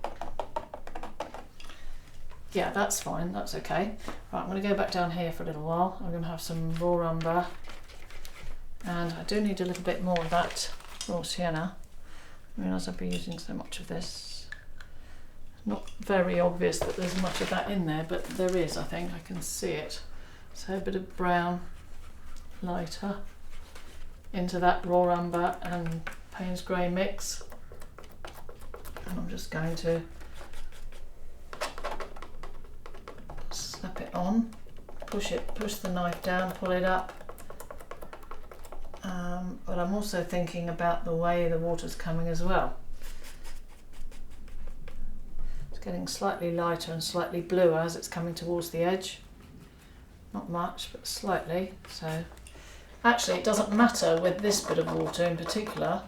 Yeah, that's fine, that's okay. Right, I'm going to go back down here for a little while. I'm going to have some raw umber, and I do need a little bit more of that raw sienna. I realise I've been using so much of this. Not very obvious that there's much of that in there, but there is, I think. I can see it. So a bit of brown lighter into that raw umber and Payne's grey mix, and I'm just going to slap it on, push the knife down, pull it up. But I'm also thinking about the way the water's coming as well. It's getting slightly lighter and slightly bluer as it's coming towards the edge. Not much, but slightly. So actually it doesn't matter with this bit of water in particular.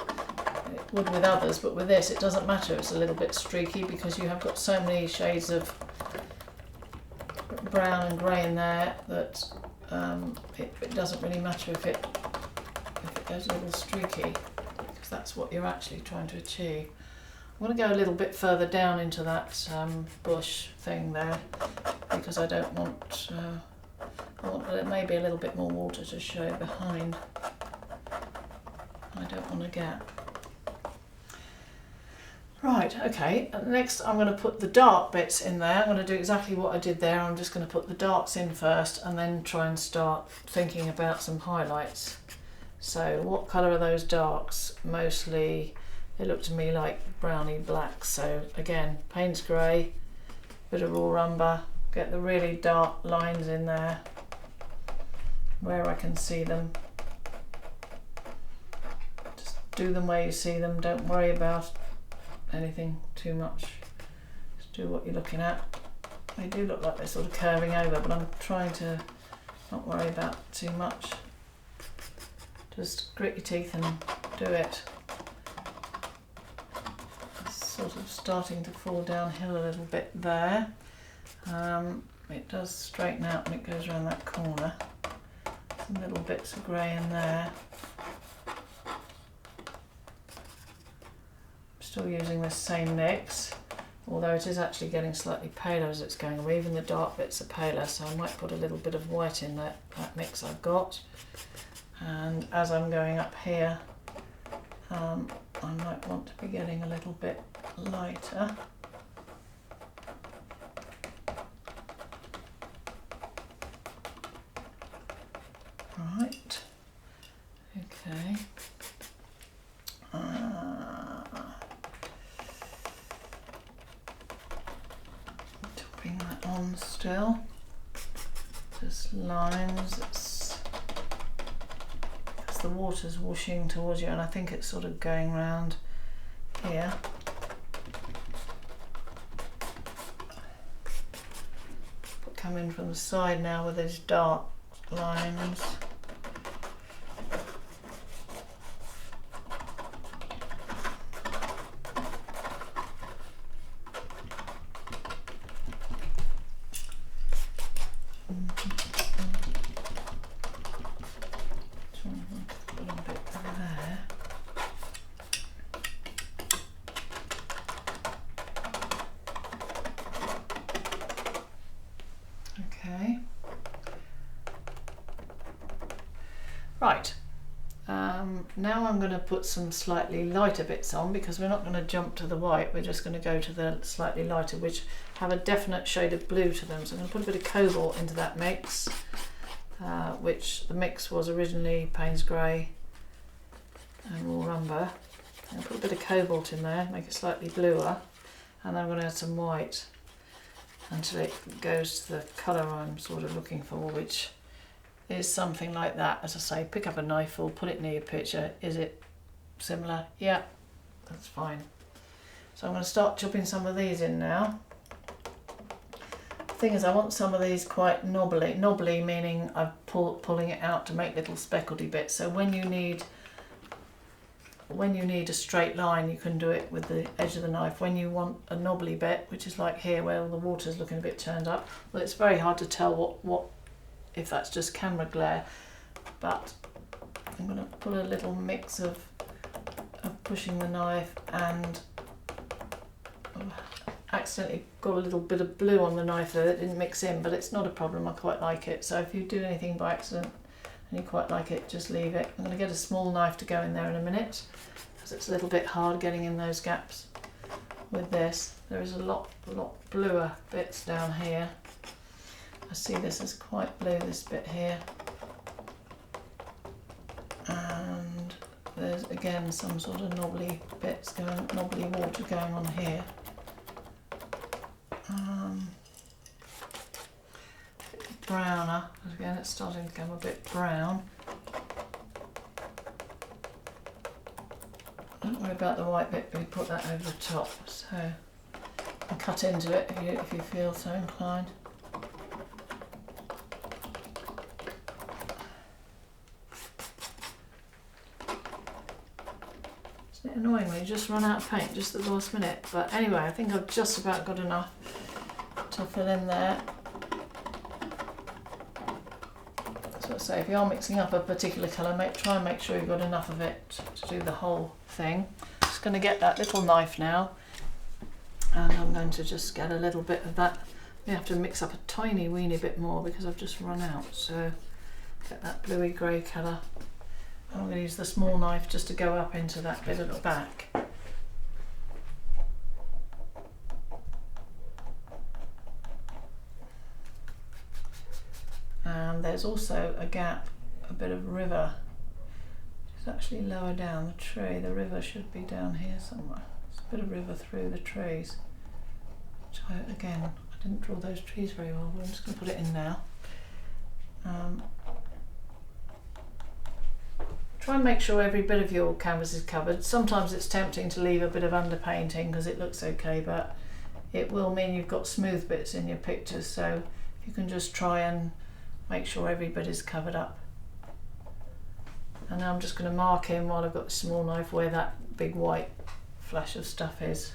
It would with others, but with this it doesn't matter if it's a little bit streaky, because you have got so many shades of brown and grey in there that it doesn't really matter if it goes a little streaky, because that's what you're actually trying to achieve. I want to go a little bit further down into that bush thing there, because I don't want, I want there may be a little bit more water to show behind. I don't want a gap. Right, okay, next I'm going to put the dark bits in there. I'm going to do exactly what I did there. I'm just going to put the darks in first and then try and start thinking about some highlights. So what colour are those darks? Mostly they look to me like browny black. So again, Payne's grey, bit of raw umber, get the really dark lines in there where I can see them. Just do them where you see them, don't worry about anything too much. Just do what you're looking at. They do look like they're sort of curving over, but I'm trying to not worry about too much. Just grit your teeth and do it. It's sort of starting to fall downhill a little bit there. It does straighten out when it goes around that corner. Some little bits of grey in there. Still using this same mix, although it is actually getting slightly paler as it's going away. Even the dark bits are paler, so I might put a little bit of white in that mix I've got. And as I'm going up here, I might want to be getting a little bit lighter. Right, okay. Topping that on still, just lines. The water's washing towards you, and I think it's sort of going round here. Come in from the side now with those dark lines. Okay. Right. Now I'm going to put some slightly lighter bits on, because we're not going to jump to the white, we're just going to go to the slightly lighter, which have a definite shade of blue to them. So I'm going to put a bit of cobalt into that mix, which the mix was originally Payne's grey and raw umber. I'm going to put a bit of cobalt in there, make it slightly bluer, and then I'm going to add some white until it goes to the colour I'm sort of looking for, which is something like that. As I say, pick up a knifeful, put it near your picture. Is it similar? Yeah, that's fine. So I'm going to start chopping some of these in now. The thing is, I want some of these quite knobbly. Knobbly meaning I'm pulling it out to make little speckledy bits. So when you need a straight line, you can do it with the edge of the knife. When you want a knobbly bit, which is like here where the water's looking a bit turned up, well, it's very hard to tell what if that's just camera glare, but I'm going to put a little mix of pushing the knife, and accidentally got a little bit of blue on the knife there that didn't mix in, but it's not a problem, I quite like it. So if you do anything by accident and you quite like it, just leave it. I'm going to get a small knife to go in there in a minute, because it's a little bit hard getting in those gaps with this. There is a lot bluer bits down here. I see this is quite blue, this bit here. And there's again some sort of knobbly bits going, knobbly water going on here. Browner, again it's starting to become a bit brown. Don't worry about the white bit, but we put that over the top, so and cut into it if you feel so inclined. Isn't it annoying when you just run out of paint just at the last minute? But anyway, I think I've just about got enough to fill in there. So I say, if you are mixing up a particular colour, try and make sure you've got enough of it to do the whole thing. Just going to get that little knife now, and I'm going to just get a little bit of that. We have to mix up a tiny weeny bit more because I've just run out. So get that bluey grey colour. I'm going to use the small knife just to go up into that bit at the back. And there's also a gap, a bit of river. It's actually lower down the tree. The river should be down here somewhere. There's a bit of river through the trees. Which again, I didn't draw those trees very well, but I'm just going to put it in now. Try and make sure every bit of your canvas is covered. Sometimes it's tempting to leave a bit of underpainting because it looks okay, but it will mean you've got smooth bits in your pictures. So you can just try and make sure every bit is covered up. And now I'm just going to mark in while I've got the small knife where that big white flash of stuff is.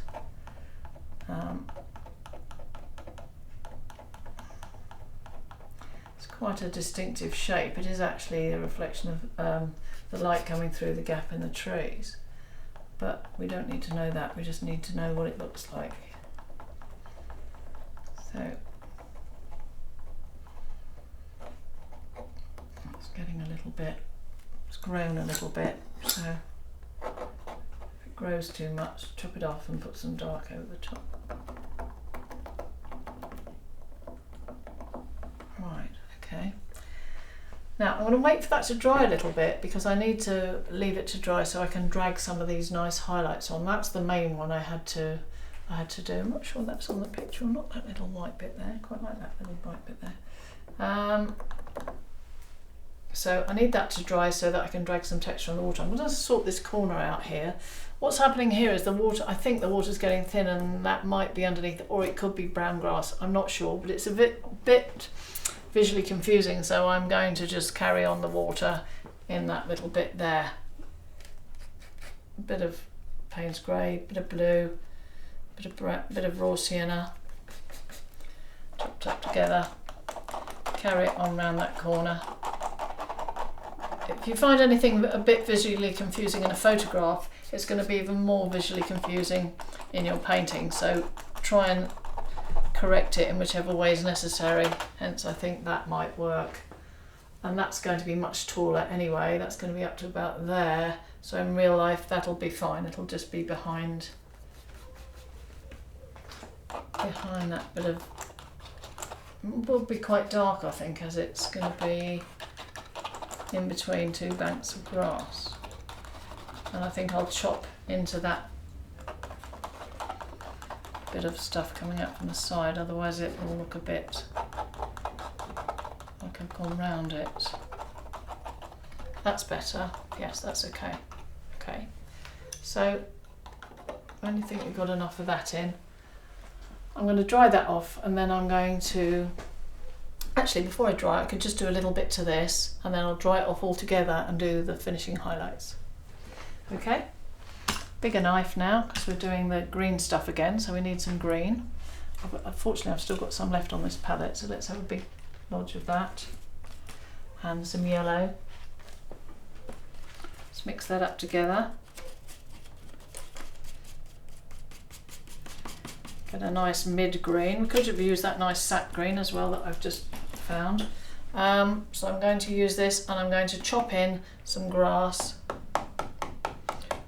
It's quite a distinctive shape. It is actually a reflection of the light coming through the gap in the trees. But we don't need to know that, we just need to know what it looks like. So getting a little bit, it's grown a little bit, so if it grows too much, chop it off and put some dark over the top. Right, okay. Now I'm going to wait for that to dry a little bit because I need to leave it to dry so I can drag some of these nice highlights on. That's the main one I had to do. I'm not sure that's on the picture or not, that little white bit there. I quite like that little white bit there. So I need that to dry so that I can drag some texture on the water. I'm going to sort this corner out here. What's happening here is the water, I think the water's getting thin and that might be underneath, or it could be brown grass, I'm not sure, but it's a bit visually confusing, so I'm going to just carry on the water in that little bit there. A bit of Payne's grey, bit of blue, bit of raw sienna, chopped up together, carry it on round that corner. If you find anything a bit visually confusing in a photograph, it's going to be even more visually confusing in your painting, so try and correct it in whichever way is necessary. Hence I think that might work, and that's going to be much taller anyway. That's going to be up to about there, so in real life that'll be fine. It'll just be behind that bit of, it will be quite dark I think, as it's going to be in between two banks of grass, and I think I'll chop into that bit of stuff coming up from the side, otherwise it will look a bit like I've gone round it. That's better, yes, that's okay. Okay, so when you think you've got enough of that in, I'm going to dry that off, and then I'm going to, actually before I dry I could just do a little bit to this and then I'll dry it off all together and do the finishing highlights. Okay, bigger knife now because we're doing the green stuff again, so we need some green. Unfortunately I've still got some left on this palette, so let's have a big lodge of that and some yellow. Let's mix that up together. Get a nice mid green. We could have used that nice sap green as well that I've just found. So I'm going to use this and I'm going to chop in some grass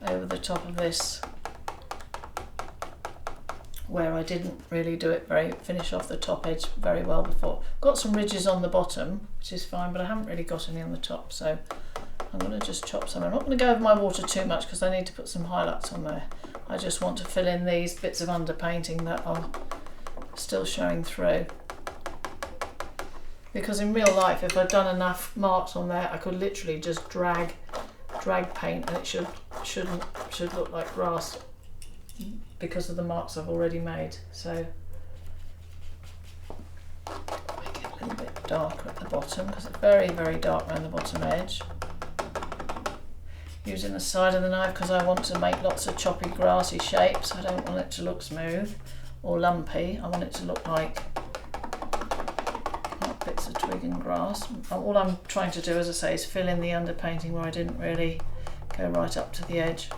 over the top of this where I didn't really finish off the top edge very well before. Got some ridges on the bottom, which is fine, but I haven't really got any on the top, so I'm going to just chop some. I'm not going to go over my water too much because I need to put some highlights on there. I just want to fill in these bits of underpainting that are still showing through. Because in real life, if I'd done enough marks on there, I could literally just drag paint, and it should look like grass because of the marks I've already made. So make it a little bit darker at the bottom because it's very, very dark around the bottom edge. Using the side of the knife because I want to make lots of choppy, grassy shapes. I don't want it to look smooth or lumpy. I want it to look like bits of twig and grass. All I'm trying to do, as I say, is fill in the underpainting where I didn't really go right up to the edge.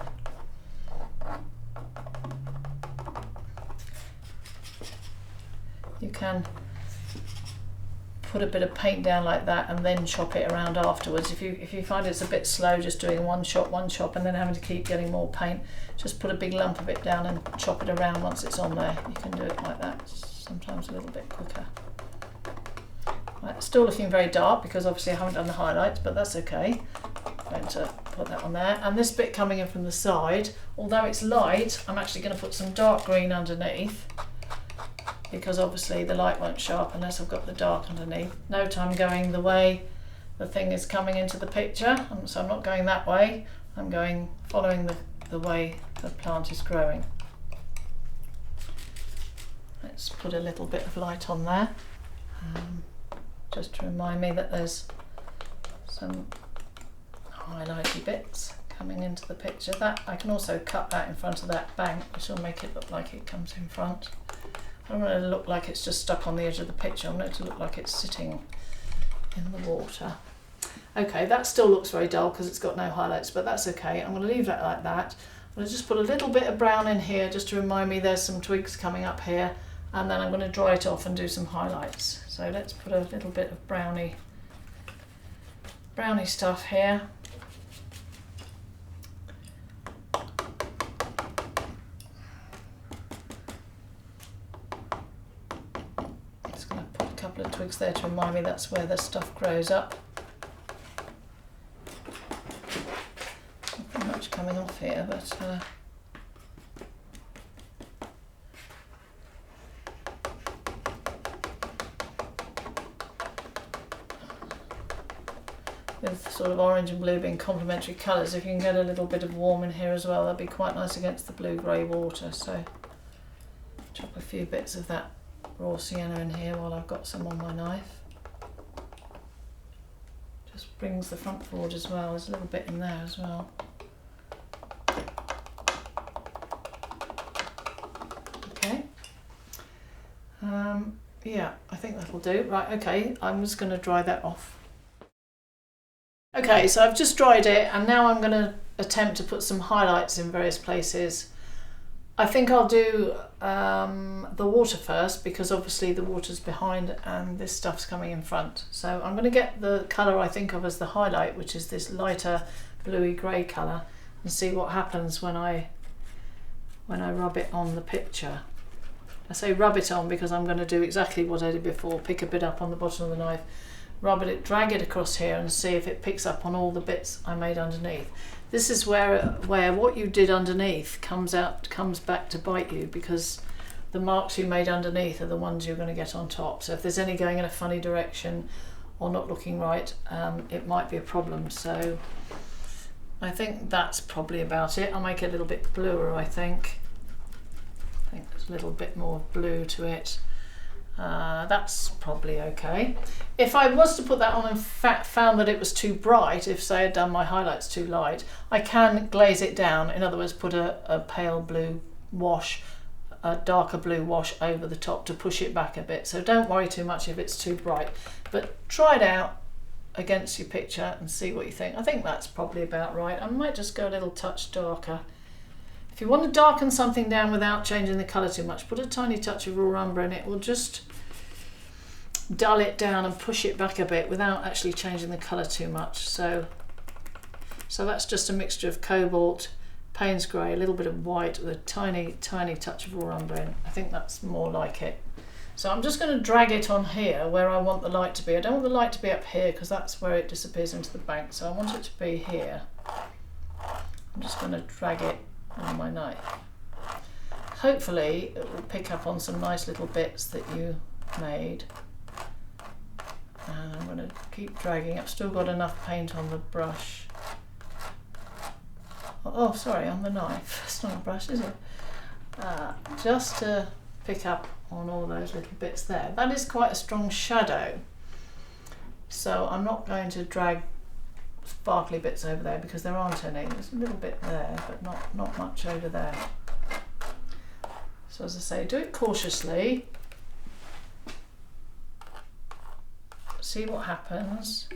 You can put a bit of paint down like that and then chop it around afterwards. If you find it's a bit slow just doing one chop and then having to keep getting more paint, just put a big lump of it down and chop it around once it's on there. You can do it like that, sometimes a little bit quicker. Right, still looking very dark because obviously I haven't done the highlights, but that's okay. I'm going to put that on there. And this bit coming in from the side, although it's light, I'm actually going to put some dark green underneath because obviously the light won't show up unless I've got the dark underneath. Note I'm going the way the thing is coming into the picture, so I'm not going that way. I'm going following the way the plant is growing. Let's put a little bit of light on there. Just to remind me that there's some highlighty bits coming into the picture. That I can also cut that in front of that bank, which will make it look like it comes in front. I don't want it to look like it's just stuck on the edge of the picture. I want it to look like it's sitting in the water. Okay, that still looks very dull because it's got no highlights, but that's okay. I'm going to leave that like that. I'm going to just put a little bit of brown in here just to remind me there's some twigs coming up here, and then I'm going to dry it off and do some highlights. So let's put a little bit of browny stuff here. Just going to put a couple of twigs there to remind me that's where the stuff grows up. Nothing much coming off here, but with sort of orange and blue being complementary colours, if you can get a little bit of warm in here as well, that'd be quite nice against the blue-grey water. So chop a few bits of that raw sienna in here while I've got some on my knife. Just brings the front forward as well. There's a little bit in there as well. Okay. Yeah, I think that'll do. Right, okay, I'm just going to dry that off. Okay, so I've just dried it and now I'm going to attempt to put some highlights in various places. I think I'll do the water first because obviously the water's behind and this stuff's coming in front. So I'm going to get the colour I think of as the highlight, which is this lighter bluey grey colour, and see what happens when I rub it on the picture. I say rub it on because I'm going to do exactly what I did before, pick a bit up on the bottom of the knife, drag it across here and see if it picks up on all the bits I made underneath. This is where what you did underneath comes back to bite you, because the marks you made underneath are the ones you're going to get on top. So if there's any going in a funny direction or not looking right, it might be a problem. So I think that's probably about it. I'll make it a little bit bluer, I think. There's a little bit more blue to it. That's probably okay. If I was to put that on and found that it was too bright, if say I'd done my highlights too light, I can glaze it down. In other words, put a pale blue wash, a darker blue wash over the top to push it back a bit. So don't worry too much if it's too bright, but try it out against your picture and see what you think. I think that's probably about right. I might just go a little touch darker. If you want to darken something down without changing the colour too much, put a tiny touch of raw umber in it. It will just dull it down and push it back a bit without actually changing the colour too much. So that's just a mixture of cobalt Payne's grey, a little bit of white with a tiny touch of raw umber in. I think that's more like it. So I'm just going to drag it on here where I want the light to be. I don't want the light to be up here because that's where it disappears into the bank, so I want it to be here. I'm just going to drag it on my knife. Hopefully it will pick up on some nice little bits that you made. And I'm going to keep dragging. I've still got enough paint on the brush. Oh, sorry, on the knife. It's not a brush, is it? Just to pick up on all those little bits there. That is quite a strong shadow. So I'm not going to drag sparkly bits over there because there aren't any. There's a little bit there, but not much over there. So as I say, do it cautiously. See what happens.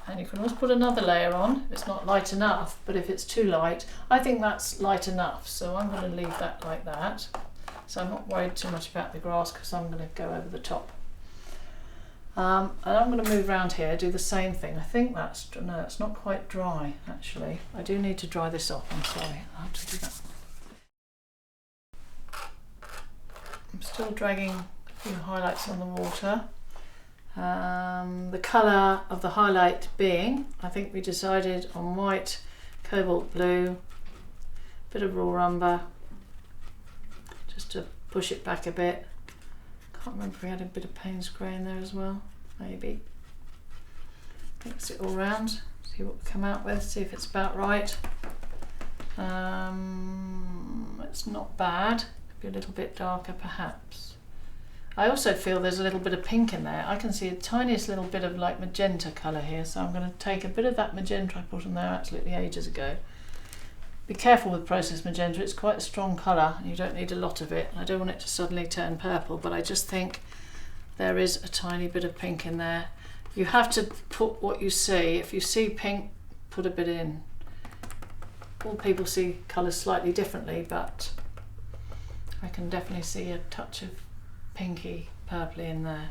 And you can always put another layer on if it's not light enough, but if it's too light, I think that's light enough, so I'm going to leave that like that. So I'm not worried too much about the grass because I'm going to go over the top. And I'm going to move around here, do the same thing. I think that's, no, it's not quite dry actually. I do need to dry this off, I'm sorry, I'll have to do that. I'm still dragging a few highlights on the water. The colour of the highlight being, I think we decided on white, cobalt blue, bit of raw umber, just to push it back a bit. Can't remember if we had a bit of Payne's grey in there as well, maybe. Mix it all round, see what we come out with, see if it's about right. It's not bad, could be a little bit darker perhaps. I also feel there's a little bit of pink in there. I can see a tiniest little bit of like magenta colour here, so I'm going to take a bit of that magenta I put on there absolutely ages ago. Be careful with processed magenta, it's quite a strong colour and you don't need a lot of it. I don't want it to suddenly turn purple, but I just think there is a tiny bit of pink in there. You have to put what you see. If you see pink, put a bit in. All people see colours slightly differently, but I can definitely see a touch of pinky purpley in there.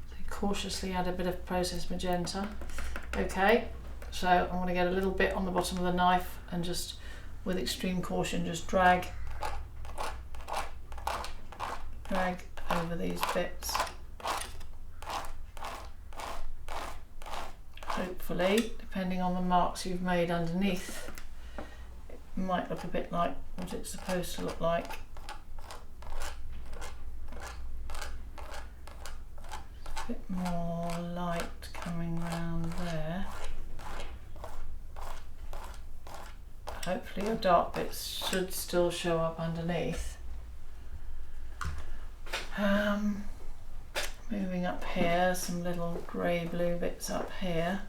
So cautiously add a bit of processed magenta. Okay, so I'm going to get a little bit on the bottom of the knife and just with extreme caution just drag over these bits. Hopefully, depending on the marks you've made underneath, it might look a bit like what it's supposed to look like. A bit more light coming round there. Hopefully your dark bits should still show up underneath. Moving up here, some little grey blue bits up here,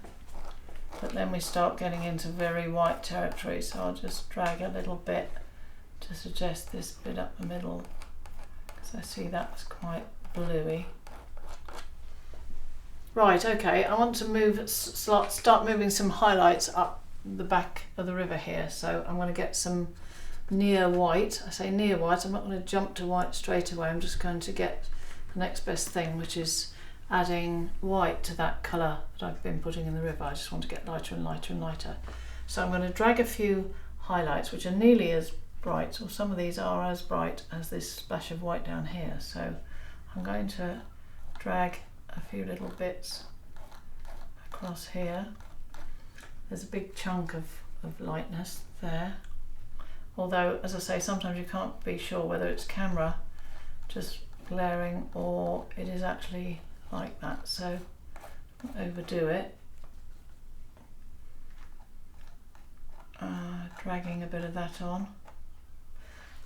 but then we start getting into very white territory, so I'll just drag a little bit to suggest this bit up the middle because I see that's quite bluey. Right, okay, I want to start moving some highlights up the back of the river here, so I'm going to get some near white. I say near white, I'm not going to jump to white straight away, I'm just going to get the next best thing, which is adding white to that colour that I've been putting in the river. I just want to get lighter and lighter and lighter. So I'm going to drag a few highlights which are nearly as bright, or some of these are as bright as this splash of white down here. So I'm going to drag a few little bits across here. There's a big chunk of lightness there. Although, as I say, sometimes you can't be sure whether it's camera just glaring or it is actually like that, so don't overdo it. Dragging a bit of that on.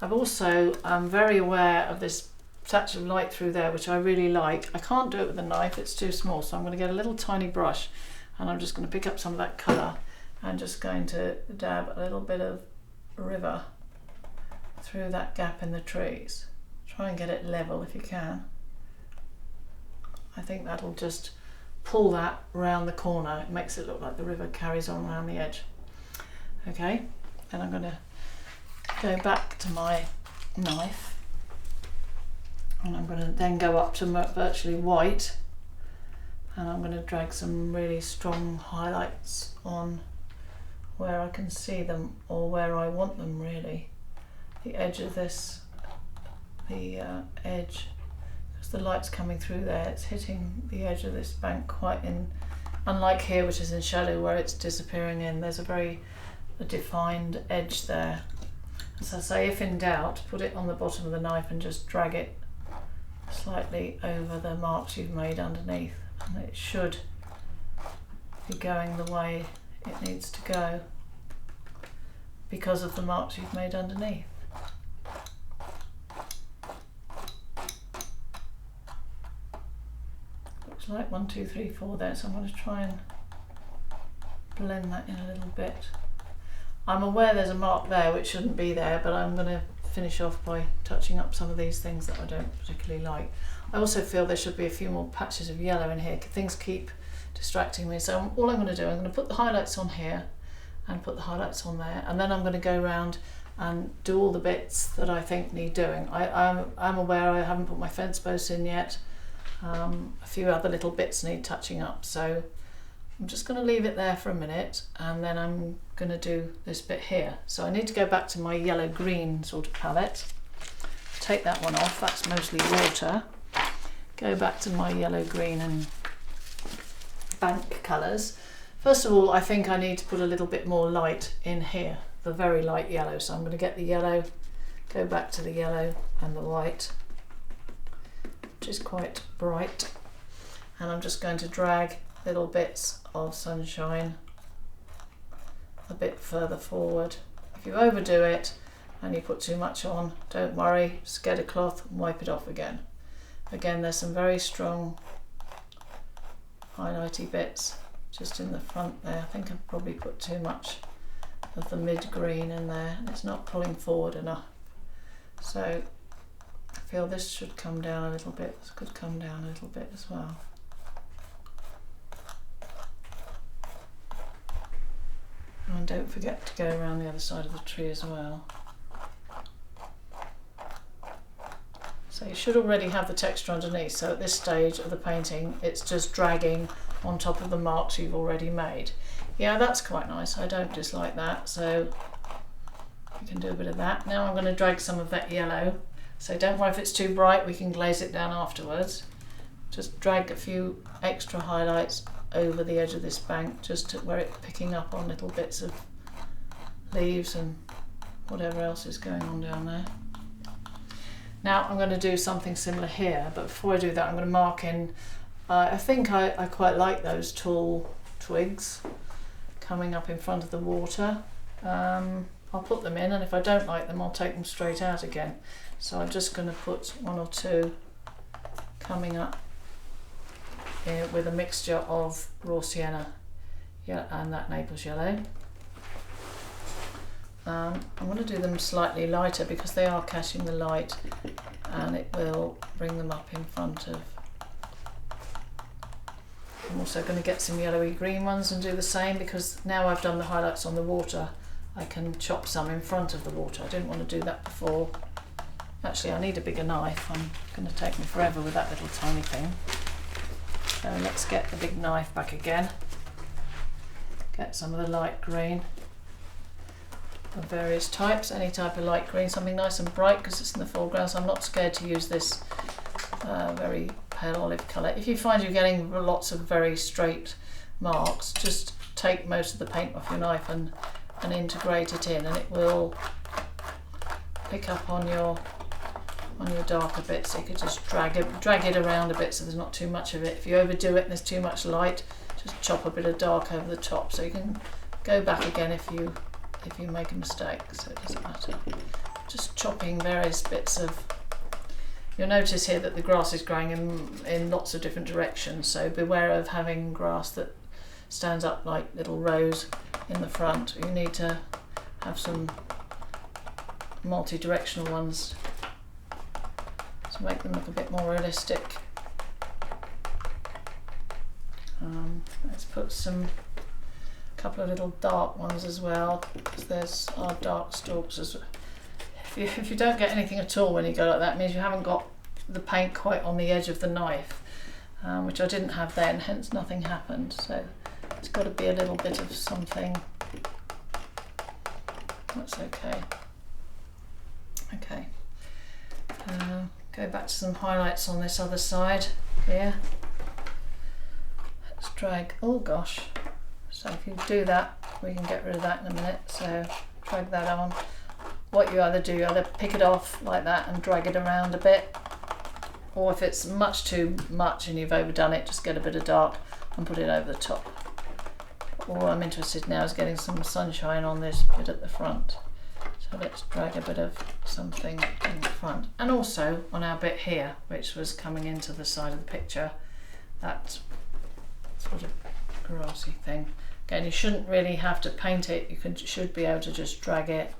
I've also, I'm very aware of this touch of light through there, which I really like. I can't do it with a knife, it's too small, so I'm going to get a little tiny brush and I'm just going to pick up some of that colour and just going to dab a little bit of river through that gap in the trees. Try and get it level if you can. I think that'll just pull that round the corner. It makes it look like the river carries on around the edge. Okay, then I'm going to go back to my knife and I'm going to then go up to virtually white and I'm going to drag some really strong highlights on where I can see them or where I want them really. The edge of this, the edge, because the light's coming through there, it's hitting the edge of this bank quite in, unlike here which is in shadow where it's disappearing in, there's a very defined edge there. As I say, if in doubt, put it on the bottom of the knife and just drag it slightly over the marks you've made underneath, and it should be going the way it needs to go because of the marks you've made underneath. Looks like 1, 2, 3, 4 there, so I'm going to try and blend that in a little bit. I'm aware there's a mark there which shouldn't be there, but I'm going to finish off by touching up some of these things that I don't particularly like. I also feel there should be a few more patches of yellow in here. Things keep distracting me, so all I'm going to do, I'm going to put the highlights on here and put the highlights on there, and then I'm going to go around and do all the bits that I think need doing. I'm aware I haven't put my fence posts in yet. A few other little bits need touching up, so I'm just going to leave it there for a minute, and then I'm going to do this bit here. So I need to go back to my yellow green sort of palette, take that one off, that's mostly water, go back to my yellow green and bank colours. First of all, I think I need to put a little bit more light in here, the very light yellow. So I'm going to get the yellow, go back to the yellow and the white, which is quite bright, and I'm just going to drag little bits of sunshine a bit further forward. If you overdo it and you put too much on, don't worry, just get a cloth and wipe it off again. Again, there's some very strong highlighty bits just in the front there. I think I've probably put too much of the mid green in there, and it's not pulling forward enough. So I feel this should come down a little bit. This could come down a little bit as well. And don't forget to go around the other side of the tree as well. So you should already have the texture underneath, so at this stage of the painting it's just dragging on top of the marks you've already made. Yeah, that's quite nice, I don't dislike that, so you can do a bit of that. Now I'm going to drag some of that yellow, so don't worry if it's too bright, we can glaze it down afterwards. Just drag a few extra highlights over the edge of this bank, just to where it's picking up on little bits of leaves and whatever else is going on down there. Now I'm going to do something similar here, but before I do that I'm going to mark in, I think I quite like those tall twigs coming up in front of the water. I'll put them in, and if I don't like them I'll take them straight out again. So I'm just going to put 1 or 2 coming up with a mixture of raw sienna and that Naples yellow. I'm going to do them slightly lighter because they are catching the light, and it will bring them up in front of. I'm also going to get some yellowy green ones and do the same, because now I've done the highlights on the water I can chop some in front of the water. I didn't want to do that before. Actually I need a bigger knife, I'm going to take me forever with that little tiny thing. So let's get the big knife back again, get some of the light green of various types, any type of light green, something nice and bright because it's in the foreground, so I'm not scared to use this very pale olive colour. If you find you're getting lots of very straight marks, just take most of the paint off your knife and integrate it in, and it will pick up on your darker bits. So you could just drag it around a bit so there's not too much of it. If you overdo it and there's too much light, just chop a bit of dark over the top, so you can go back again if you make a mistake, so it doesn't matter. Just chopping various bits of. You'll notice here that the grass is growing in lots of different directions, so beware of having grass that stands up like little rows in the front. You need to have some multi-directional ones to make them look a bit more realistic. Let's put a couple of little dark ones as well, because there's our dark stalks as well. If you don't get anything at all when you go like that, it means you haven't got the paint quite on the edge of the knife, which I didn't have then, hence nothing happened. So it's got to be a little bit of something That's okay. Okay, go back to some highlights on this other side here. Let's drag, oh gosh, so if you do that, we can get rid of that in a minute, so drag that on. What you either do, you either pick it off like that and drag it around a bit, or if it's much too much and you've overdone it, just get a bit of dark and put it over the top. All I'm interested now is getting some sunshine on this bit at the front. So let's drag a bit of something in the front. And also on our bit here, which was coming into the side of the picture, that sort of grassy thing. Again, you shouldn't really have to paint it, you should be able to just drag it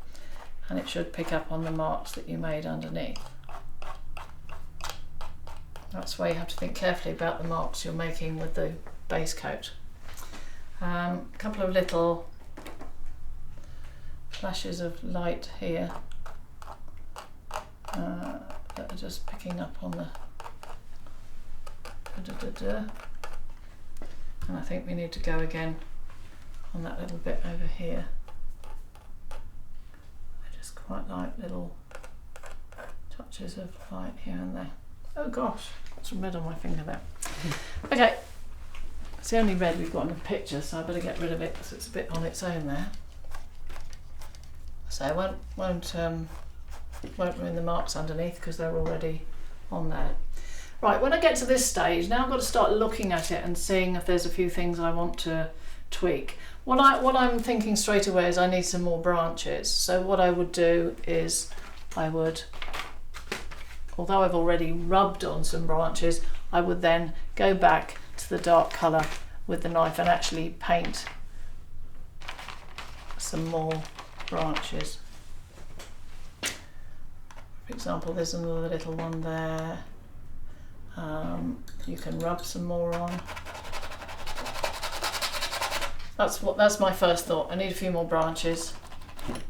and it should pick up on the marks that you made underneath. That's why you have to think carefully about the marks you're making with the base coat. A couple of little flashes of light here that are just picking up on the and I think we need to go again on that little bit over here. I just quite like little touches of light here and there. Oh gosh, got some red on my finger there. Okay, it's the only red we've got in the picture, so I better get rid of it because it's a bit on its own there. So I won't ruin the marks underneath because they're already on there. Right, when I get to this stage, now I've got to start looking at it and seeing if there's a few things I want to tweak. What I'm thinking straight away is I need some more branches. So what I would do is I would, although I've already rubbed on some branches, I would then go back to the dark colour with the knife and actually paint some more branches. For example, there's another little one there. You can rub some more on. That's my first thought. I need a few more branches.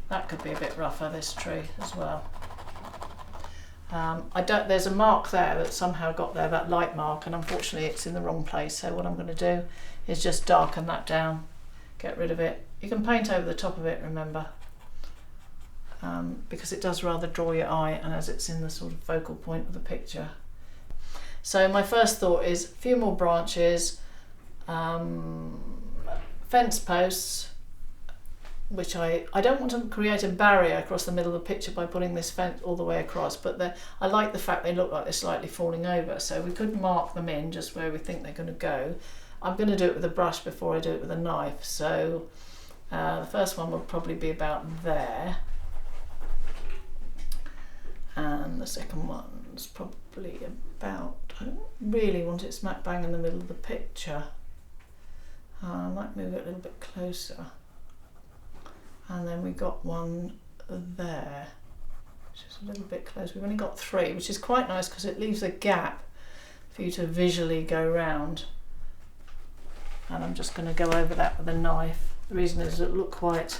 That could be a bit rougher, this tree as well. There's a mark there that somehow got there, that light mark, and unfortunately it's in the wrong place. So what I'm going to do is just darken that down, get rid of it. You can paint over the top of it, remember, because it does rather draw your eye, and as it's in the sort of focal point of the picture. So my first thought is a few more branches, fence posts, which I don't want to create a barrier across the middle of the picture by putting this fence all the way across, but I like the fact they look like they're slightly falling over, so we could mark them in just where we think they're going to go. I'm going to do it with a brush before I do it with a knife, so the first one will probably be about there, and the second one's probably about, I don't really want it smack bang in the middle of the picture. I might move it a little bit closer. And then we got one there, which is a little bit close. We've only got 3, which is quite nice because it leaves a gap for you to visually go round. And I'm just going to go over that with a knife. The reason is it'll look quite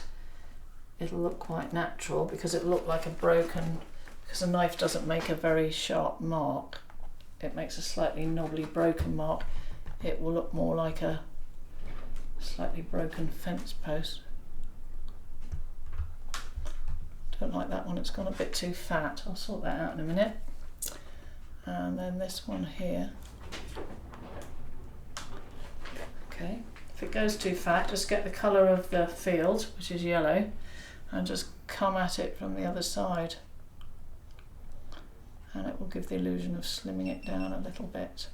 natural, because it'll look like a broken, because a knife doesn't make a very sharp mark. It makes a slightly knobbly broken mark. It will look more like a slightly broken fence post. Don't like that one, it's gone a bit too fat. I'll sort that out in a minute. And then this one here. Okay, if it goes too fat, just get the colour of the field, which is yellow, and just come at it from the other side. And it will give the illusion of slimming it down a little bit.